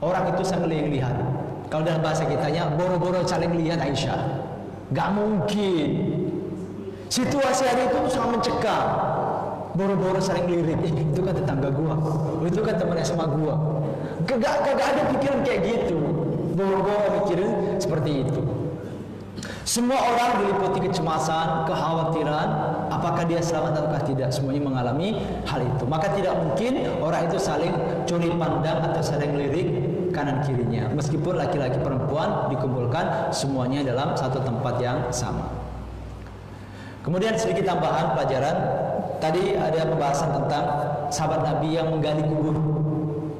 orang itu saling lihat. Kalau dalam bahasa kitanya, boro-boro saling lihat Aisyah. Gak mungkin. Situasi hari itu sangat mencekam. Boro-boro saling lirik. Itu kan tetangga gua. Itu kan teman SMA gua. Gak ada pikiran kayak gitu. Boro-boro mikirin seperti itu. Semua orang diliputi kecemasan, kekhawatiran, apakah dia selamat ataukah tidak. Semuanya mengalami hal itu. Maka tidak mungkin orang itu saling curi pandang atau saling lirik kanan kirinya. Meskipun laki-laki perempuan dikumpulkan semuanya dalam satu tempat yang sama. Kemudian sedikit tambahan pelajaran. Tadi ada pembahasan tentang sahabat Nabi yang menggali kubur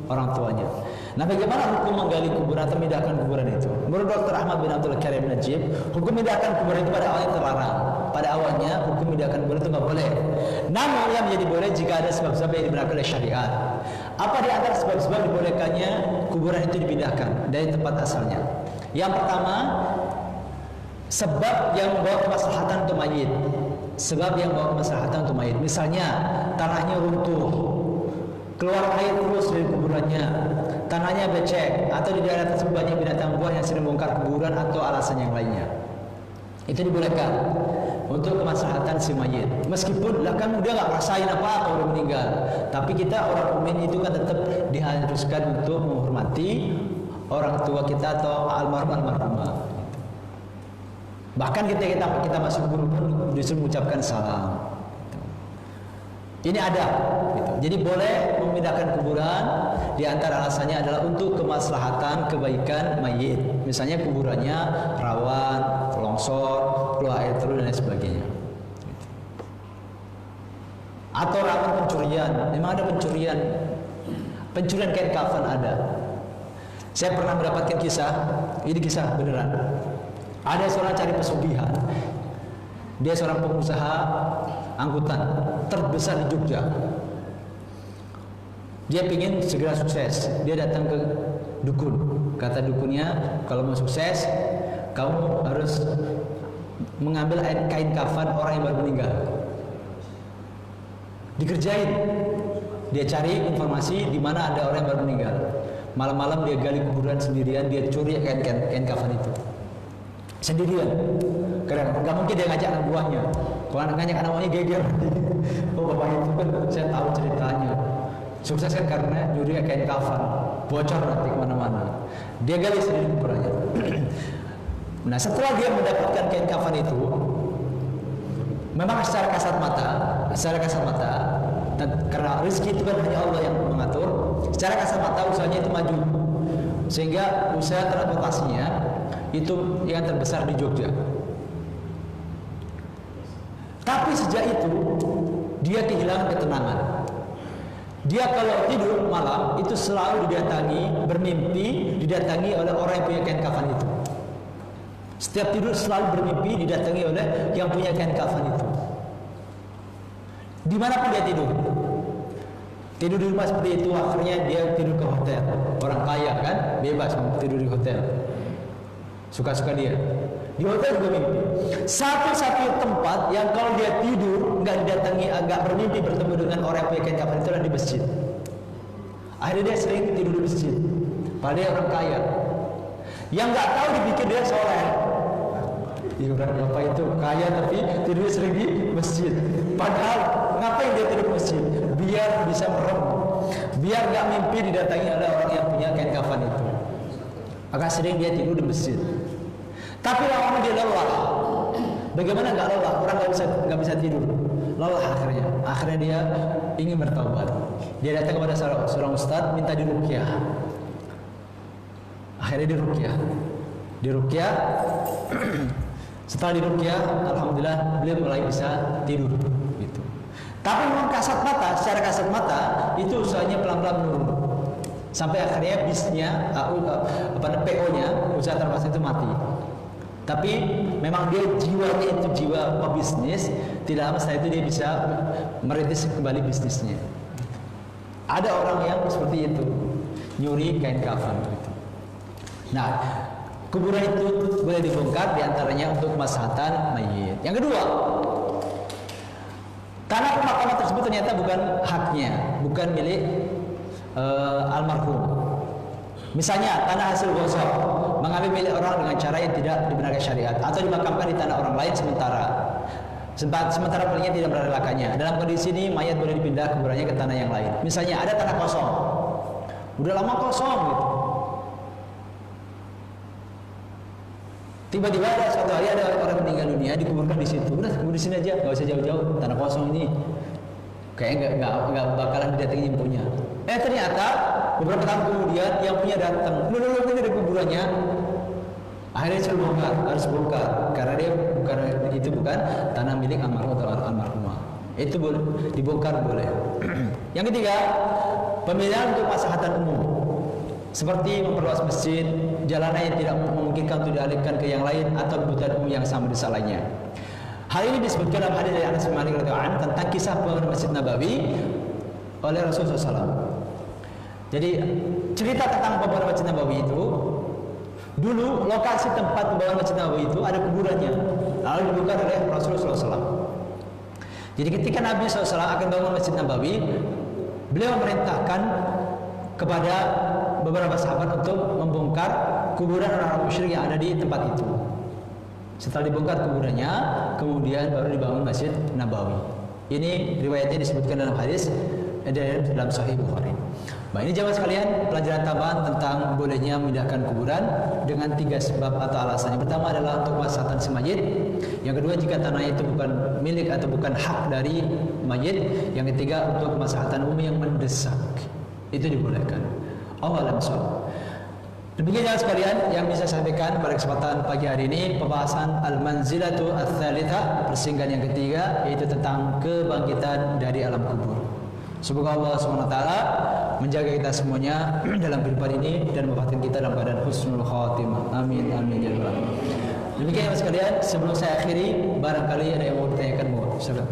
orang tuanya. Nah, bagaimana hukum menggali kuburan atau memindahkan kuburan itu? Menurut Dr. Ahmad bin Abdul Karim Najib, hukum memindahkan kuburan itu pada awalnya terlarang. Pada awalnya hukum memindahkan kuburan itu nggak boleh. Namun yang menjadi boleh jika ada sebab-sebab yang dibenarkan oleh syariat. Apa di antara sebab-sebab dibolehkannya kuburan itu dipindahkan dari tempat asalnya? Yang pertama, sebab yang membawa kemaslahatan untuk mayit. Sebab yang membawa kemaslahatan untuk mayit. Misalnya tanahnya runtuh, keluar air terus dari kuburannya, tanahnya becek, atau di daerah tersebut banyak binatang buas yang sering membongkar kuburan atau alasan yang lainnya. Itu dibolehkan untuk kemaslahatan si mayit. Meskipun lah kan dia nggak rasain apa-apa udah meninggal, tapi kita orang mukmin itu kan tetap diharuskan untuk menghormati orang tua kita atau almarhumah. Bahkan kita masuk kubur pun disuruh mengucapkan salam. Ini ada, gitu. Jadi boleh memindahkan kuburan. Di antara alasannya adalah untuk kemaslahatan kebaikan mayit. Misalnya kuburannya rawan longsor, keluar air terus dan lain sebagainya. Atau rawan pencurian. Memang ada pencurian kain kafan ada. Saya pernah mendapatkan kisah, ini kisah beneran. Ada seorang cari pesugihan. Dia seorang pengusaha angkutan terbesar di Jogja. Dia ingin segera sukses. Dia datang ke dukun. Kata dukunnya, kalau mau sukses, kamu harus mengambil kain kafan orang yang baru meninggal. Dikerjain. Dia cari informasi di mana ada orang yang baru meninggal. Malam-malam dia gali kuburan sendirian, dia curi kain kafan itu. Sendirian. Karena nggak mungkin dia ngajak anak buahnya. Kalau ngajak anak buahnya geger. Oh, bapak itu kan saya tahu ceritanya. Sukses kan karena nyuri kain kafan, bocor nanti kemana-mana. Dia gali sendiri kuburannya. Nah, setelah dia mendapatkan kain kafan itu, memang secara kasat mata, dan karena rezeki itu kan hanya Allah yang mengatur. Secara kasat mata usahanya itu maju, sehingga usaha transportasinya itu yang terbesar di Jogja. Tapi sejak itu dia kehilangan ketenangan. Dia kalau tidur malam itu selalu bermimpi didatangi oleh orang yang punya kain kafan itu. Setiap tidur selalu bermimpi didatangi oleh yang punya kain kafan itu. Dimanapun dia tidur di rumah seperti itu, akhirnya dia tidur ke hotel. Orang kaya kan bebas tidur di hotel, suka-suka dia. Di hotel juga mimpi. Satu-satunya tempat yang kalau dia tidur nggak didatangi, agak bermimpi bertemu dengan orang yang punya kain kafan itu adalah di masjid. Akhirnya dia sering tidur di masjid. Padahal dia orang kaya. Yang nggak tahu dipikir dia soleh. Orang apa itu kaya tapi tidurnya sering di masjid. Padahal ngapain dia tidur di masjid? Biar bisa merem, biar nggak mimpi didatangi oleh orang yang punya kain kafan itu. Maka sering dia tidur di masjid. Tapi lama-lama dia lelah. Bagaimana nggak lelah? Orang nggak bisa tidur. Lelah akhirnya. Akhirnya dia ingin bertaubat. Dia datang kepada seorang ustadz minta diruqyah. Akhirnya diruqyah. Setelah diruqyah, alhamdulillah beliau mulai bisa tidur. Gitu. Tapi memang secara kasat mata itu usahanya pelan-pelan menurun. Sampai akhirnya bisnya, PO-nya, usaha terpaksa itu mati. Tapi memang dia jiwanya itu jiwa pebisnis. Tidak lama setelah itu dia bisa merintis kembali bisnisnya. Ada orang yang seperti itu, nyuri kain kafan gitu. Nah, kuburan itu boleh dibongkar diantaranya untuk kemaslahatan mayit. Yang kedua, tanah pemakaman tersebut ternyata bukan haknya, bukan milik almarhum. Misalnya tanah hasil gosok mengambil milik orang dengan cara yang tidak dibenarkan syariat, atau dimakamkan di tanah orang lain sementara pemiliknya tidak merelakannya. Dalam kondisi ini mayat boleh dipindah kuburannya ke tanah yang lain. Misalnya ada tanah kosong, udah lama kosong gitu. Tiba-tiba ada suatu hari ada orang meninggal dunia dikuburkan di situ. Udah kubur di sini aja, nggak usah jauh-jauh. Tanah kosong ini kayaknya nggak bakalan didatangi yang punya. Ternyata beberapa tahun kemudian yang punya datang. Lu ini ada kuburannya. Akhirnya harus bongkar karena itu bukan tanah milik almarhum atau almarhumah. Itu boleh dibongkar boleh. Yang ketiga, pemilihan untuk maslahatan umum. Seperti memperluas masjid, jalanan yang tidak memungkinkan untuk dialihkan ke yang lain, atau kebutuhan umum yang sama desa lainnya. Hal ini disebutkan dalam hadis dari Anas bin Malik radhiyallahu anhu tentang kisah pembangunan Masjid Nabawi oleh Rasulullah SAW. Jadi cerita tentang pembangunan Masjid Nabawi itu, dulu lokasi tempat pembangunan Masjid Nabawi itu ada kuburannya, lalu dibuka oleh Rasulullah SAW. Jadi ketika Nabi SAW akan bangun Masjid Nabawi, beliau memerintahkan kepada beberapa sahabat untuk membongkar kuburan orang-orang musyrik yang ada di tempat itu. Setelah dibongkar kuburannya, kemudian baru dibangun Masjid Nabawi. Ini riwayatnya disebutkan dalam hadis dalam Sahih Bukhari. Nah, ini jamaah sekalian, pelajaran tambahan tentang bolehnya memindahkan kuburan dengan 3 sebab atau alasan. Yang pertama adalah untuk kemaslahatan si mayit. Yang kedua, jika tanah itu bukan milik atau bukan hak dari mayit. Yang ketiga, untuk kemaslahatan umum yang mendesak. Itu dibolehkan. Allahu a'lam. Demikian jamaah sekalian yang bisa saya sampaikan pada kesempatan pagi hari ini, pembahasan al-manzilatu ats-tsalitsah, persinggahan yang ketiga, yaitu tentang kebangkitan dari alam kubur. Semoga Allah SWT menjaga kita semuanya dalam kehidupan ini dan mewafatkan kita dalam keadaan husnul khatimah. Amin amin ya rabbal alamin. Demikian jamaah sekalian, sebelum saya akhiri, barangkali ada yang mau ditanyakan, mohon. Silakan.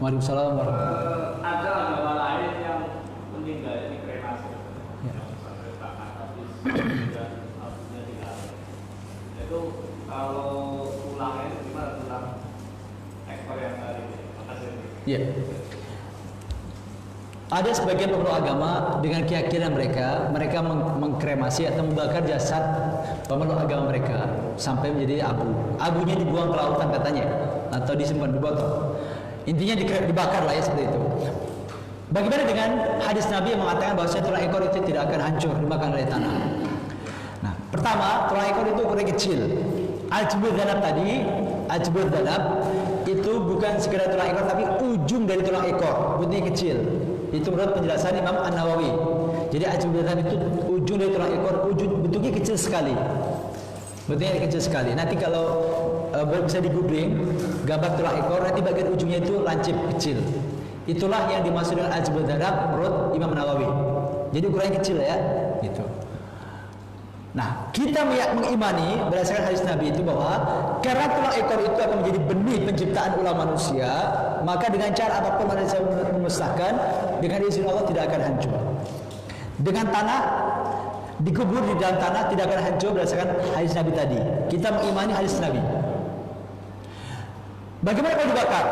Waalaikumsalam warahmatullahi wabarakatuh. Ada agama lain yang meninggalnya dikremasi. Itu kalau pulangnya gimana, pulang ekspor yang hari ini? Makasih. Iya. Ada sebagian pemeluk agama dengan keyakinan mereka mengkremasi atau membakar jasad pemeluk agama mereka sampai menjadi abu. Abunya dibuang ke lautan katanya, atau disimpan di botol. Intinya dibakar lah ya, seperti itu. Bagaimana dengan hadis Nabi yang mengatakan bahwa tulang ekor itu tidak akan hancur dimakan oleh tanah? Nah, pertama, tulang ekor itu ukuran kecil. Al-jubur dzanab itu bukan sekedar tulang ekor, tapi ujung dari tulang ekor, bentuknya kecil. Itu menurut penjelasan Imam An-Nawawi. Jadi al-jubur dzanab itu ujung dari tulang ekor, bentuknya kecil sekali. Bentuknya kecil sekali. Nanti kalau bisa di googling gambar tulang ekor, nanti bagian ujungnya itu lancip kecil. Itulah yang dimaksud dengan ajbul darab menurut Imam Nawawi. Jadi ukurannya kecil ya, gitu. Nah, kita mengimani berdasarkan hadis Nabi itu bahwa karena tulang ekor itu akan menjadi benih penciptaan ulah manusia, maka dengan cara apapun manusia memusnahkan, dengan izin Allah tidak akan hancur. Dengan tanah dikubur di dalam tanah tidak akan hancur berdasarkan hadis Nabi tadi. Kita mengimani hadis Nabi. Bagaimana kalau dibakar?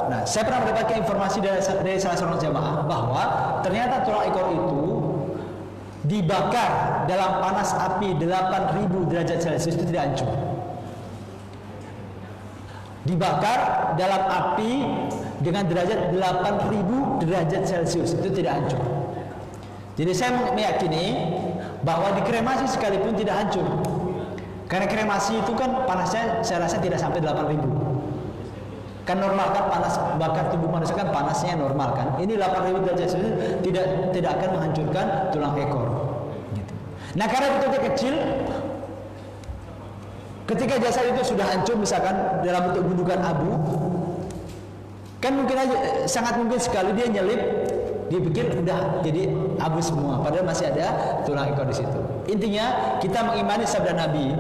Nah, saya pernah mendapatkan informasi dari salah seorang jamaah bahwa ternyata tulang ekor itu dibakar dalam panas api 8000 derajat Celcius itu tidak hancur. Dibakar dalam api dengan derajat 8000 derajat Celcius itu tidak hancur. Jadi saya meyakini bahwa dikremasi sekalipun tidak hancur. Karena kremasi itu kan panasnya saya rasa tidak sampai 8000. Kan normal kan panas bakar tubuh manusia kan panasnya normal kan. Ini 8000 derajat Celcius tidak akan menghancurkan tulang ekor. Gitu. Nah karena bentuknya kecil, ketika jasad itu sudah hancur misalkan dalam bentuk gundukan abu, kan mungkin aja sangat mungkin sekali dia nyelip, dia pikir udah jadi abu semua, padahal masih ada tulang ekor di situ. Intinya kita mengimani sabda Nabi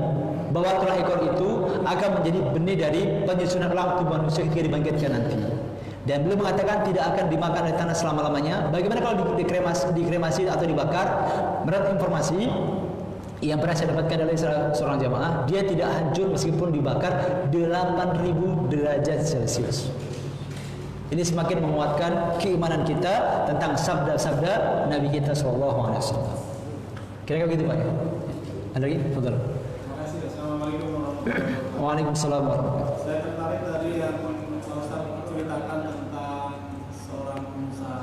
bahwa tulang ekor itu akan menjadi benih dari penyusunan ulang tubuh manusia ketika dibangkitkan nanti. Dan beliau mengatakan tidak akan dimakan oleh tanah selama-lamanya. Bagaimana kalau dikremasi atau dibakar? Menurut informasi yang pernah saya dapatkan dari seorang jamaah, dia tidak hancur meskipun dibakar 8000 derajat Celcius. Ini semakin menguatkan keimanan kita tentang sabda-sabda Nabi kita SAW. Kira-kira begitu Pak ya? Ada lagi? Fadhal. Assalamualaikum warahmatullahi wabarakatuh. Waalaikumsalam warahmatullahi wabarakatuh. Saya tertarik dari yang Ustaz ceritakan tentang seorang pengusaha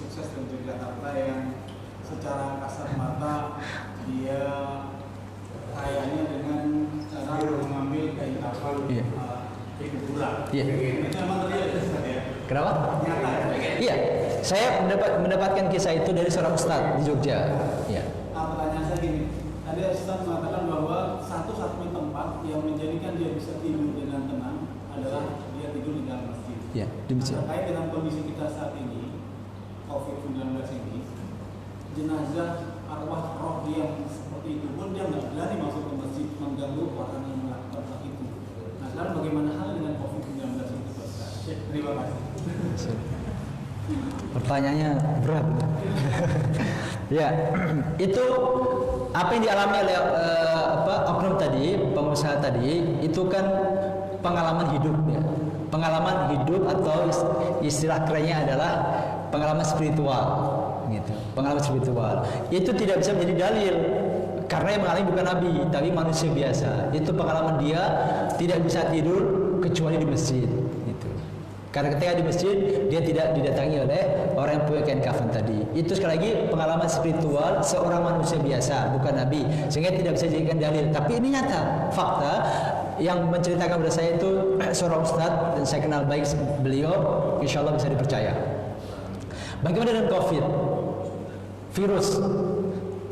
sukses dan di Jakarta yang secara kasat mata dia kayanya dengan cara mengambil kain kafan di kuburan. Iya. Itu memang terjadi ya? Kenapa? Nyata ya? Iya, saya mendapatkan kisah itu dari seorang ustadz di Jogja. Iya. Nah, pertanyaan saya gini, tadi Ustaz mengatakan bahwa satu-satunya tempat yang menjadikan dia bisa tidur dengan tenang adalah dia tidur di dalam masjid. Iya, di masjid. Nah, terkait dengan kondisi kita saat ini, COVID-19 ini, jenazah arwah roh dia yang seperti itu pun dia nggak berani masuk ke masjid mengganggu orang yang melakukan hal itu. Nah, sekarang bagaimana hal dengan COVID-19 itu, Ustaz? Terima kasih. Pertanyaannya berat. Ya, itu apa yang dialami oleh oknum tadi, pengusaha tadi, itu kan pengalaman hidup ya. Pengalaman hidup atau istilah kerennya adalah pengalaman spiritual, gitu. Pengalaman spiritual. Itu tidak bisa menjadi dalil karena yang mengalami bukan nabi, tapi manusia biasa. Itu pengalaman dia tidak bisa tidur kecuali di masjid. Karena ketika di masjid dia tidak didatangi oleh orang yang punya kain kafan tadi. Itu sekali lagi pengalaman spiritual seorang manusia biasa, bukan nabi, sehingga tidak bisa dijadikan dalil. Tapi ini nyata, fakta yang menceritakan kepada saya itu seorang ustadz dan saya kenal baik beliau, insya Allah bisa dipercaya. Bagaimana dengan COVID? Virus,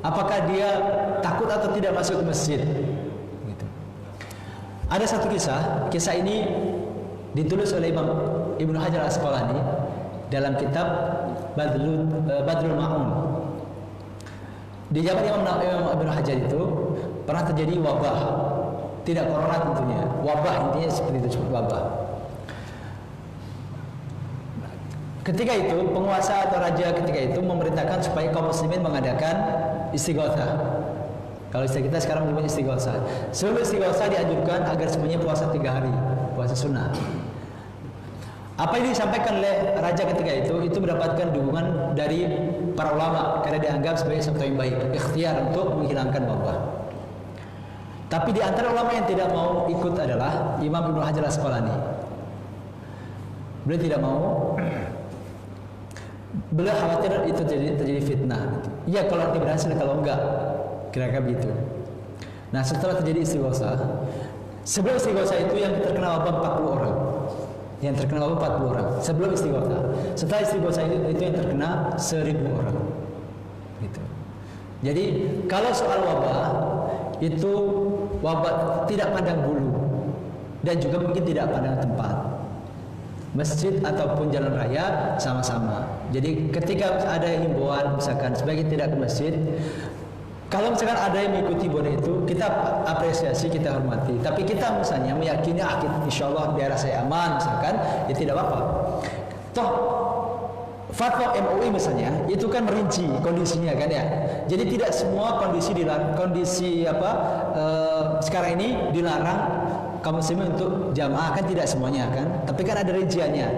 apakah dia takut atau tidak masuk ke masjid? Gitu. Ada satu kisah ini ditulis oleh Imam Ibnu Hajar Al-Asqalani dalam kitab Badrul Ma'un. Di zaman Imam Ibnu Hajar itu pernah terjadi wabah, tidak corona tentunya, wabah, intinya seperti itu, seperti wabah. Ketika itu penguasa atau raja ketika itu memerintahkan supaya kaum muslimin mengadakan istighotsah. Kalau istilah kita sekarang menyebut istighotsah. Sebelum istighotsah dianjurkan agar semuanya puasa 3 hari, puasa sunnah. Apa yang disampaikan oleh raja ketika itu mendapatkan dukungan dari para ulama karena dianggap sebagai sesuatu yang baik, ikhtiar untuk menghilangkan wabah. Tapi di antara ulama yang tidak mau ikut adalah Imam Ibnu Hajar Al-Asqalani. Beliau tidak mau. Beliau khawatir itu terjadi fitnah. Iya kalau nanti berhasil, kalau enggak, kira-kira begitu. Nah setelah terjadi istighotsah, sebelum istighotsah itu yang terkena wabah 40 orang. Yang terkena wabah 40 orang sebelum istighotsah. Setelah istighotsah itu yang terkena 1000 orang. Gitu. Jadi kalau soal wabah itu wabah tidak pandang bulu dan juga mungkin tidak pandang tempat. masjid ataupun jalan raya sama-sama. Jadi ketika ada himbauan misalkan sebaiknya tidak ke masjid, kalau misalkan ada yang mengikuti boleh itu, kita apresiasi, kita hormati. Tapi kita misalnya meyakini, insya Allah daerah saya aman, misalkan, ya tidak apa-apa. Toh, fatwa MUI misalnya, itu kan merinci kondisinya kan ya. Jadi tidak semua sekarang ini dilarang kaum muslimin untuk jamaah, kan tidak semuanya kan. Tapi kan ada rinciannya.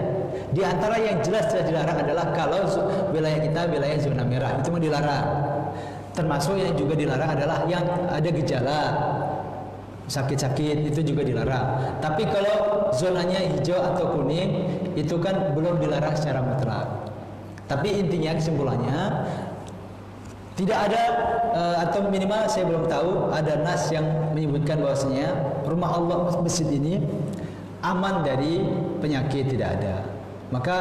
Di antara yang jelas dilarang adalah kalau wilayah kita wilayah zona merah, itu memang dilarang. Termasuk yang juga dilarang adalah yang ada gejala sakit-sakit, itu juga dilarang. Tapi kalau zonanya hijau atau kuning, itu kan belum dilarang secara mutlak. Tapi intinya kesimpulannya tidak ada atau minimal saya belum tahu ada nas yang menyebutkan bahwasanya rumah Allah masjid ini aman dari penyakit, tidak ada. Maka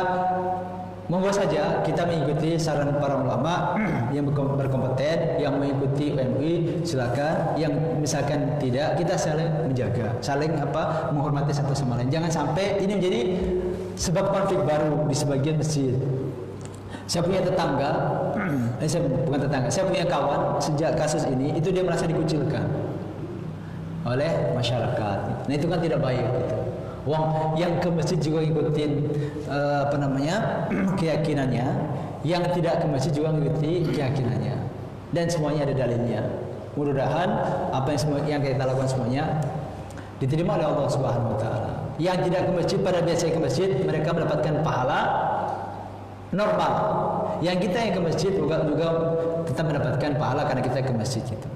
monggo saja kita mengikuti saran para ulama yang berkompeten, yang mengikuti MUI silakan. Yang misalkan tidak, kita saling menjaga, saling menghormati satu sama lain. Jangan sampai ini menjadi sebab konflik baru di sebagian masjid. Saya punya tetangga, saya punya kawan sejak kasus ini itu dia merasa dikucilkan oleh masyarakat. Nah itu kan tidak baik gitu. Wong yang ke masjid juga ngikutin keyakinannya, yang tidak ke masjid juga ngikuti keyakinannya, dan semuanya ada dalilnya. Mudah-mudahan apa yang kita lakukan semuanya diterima oleh Allah Subhanahu Wa Taala. Yang tidak ke masjid pada biasanya ke masjid, mereka mendapatkan pahala normal. Yang kita yang ke masjid juga tetap mendapatkan pahala karena kita ke masjid itu.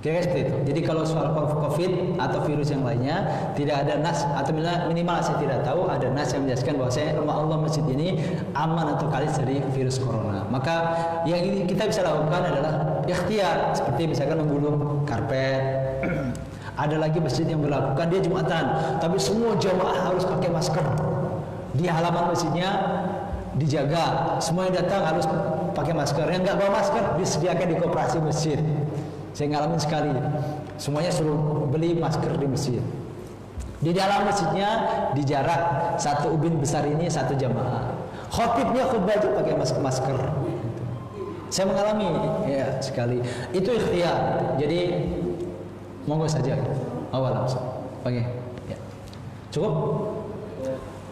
Kira-kira seperti itu. Jadi kalau soal COVID atau virus yang lainnya, tidak ada nas atau minimal saya tidak tahu ada nas yang menjelaskan bahwa rumah Allah masjid ini aman atau kali dari virus corona. Maka yang kita bisa lakukan adalah ikhtiar, seperti misalkan menggulung karpet. Ada lagi masjid yang berlakukan dia Jumatan, tapi semua jamaah harus pakai masker. Di halaman masjidnya dijaga, semua yang datang harus pakai masker. Yang nggak bawa masker disediakan di koperasi masjid. Saya ngalamin sekali, semuanya suruh beli masker di masjid. Di dalam masjidnya di jarak satu ubin besar ini satu jamaah. Khotibnya khutbah itu pakai masker. Saya mengalami ya sekali. Itu ikhtiar. Jadi monggo saja. Awal langsung. Oke. Ya. Cukup.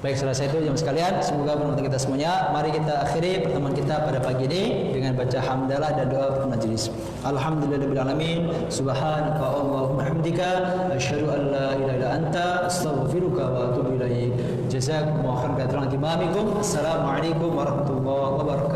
Baik, selesai itu jam sekalian. Semoga bermanfaat kita semuanya. Mari kita akhiri pertemuan kita pada pagi ini dengan baca hamdalah dan doa majelis. Alhamdulillahirabbil alamin. Subhanaka Allahumma hamdika asyhadu an la ilaha illa anta astaghfiruka wa atubu ilaik. Jazakumullahu khairan. Assalamualaikum warahmatullahi wabarakatuh.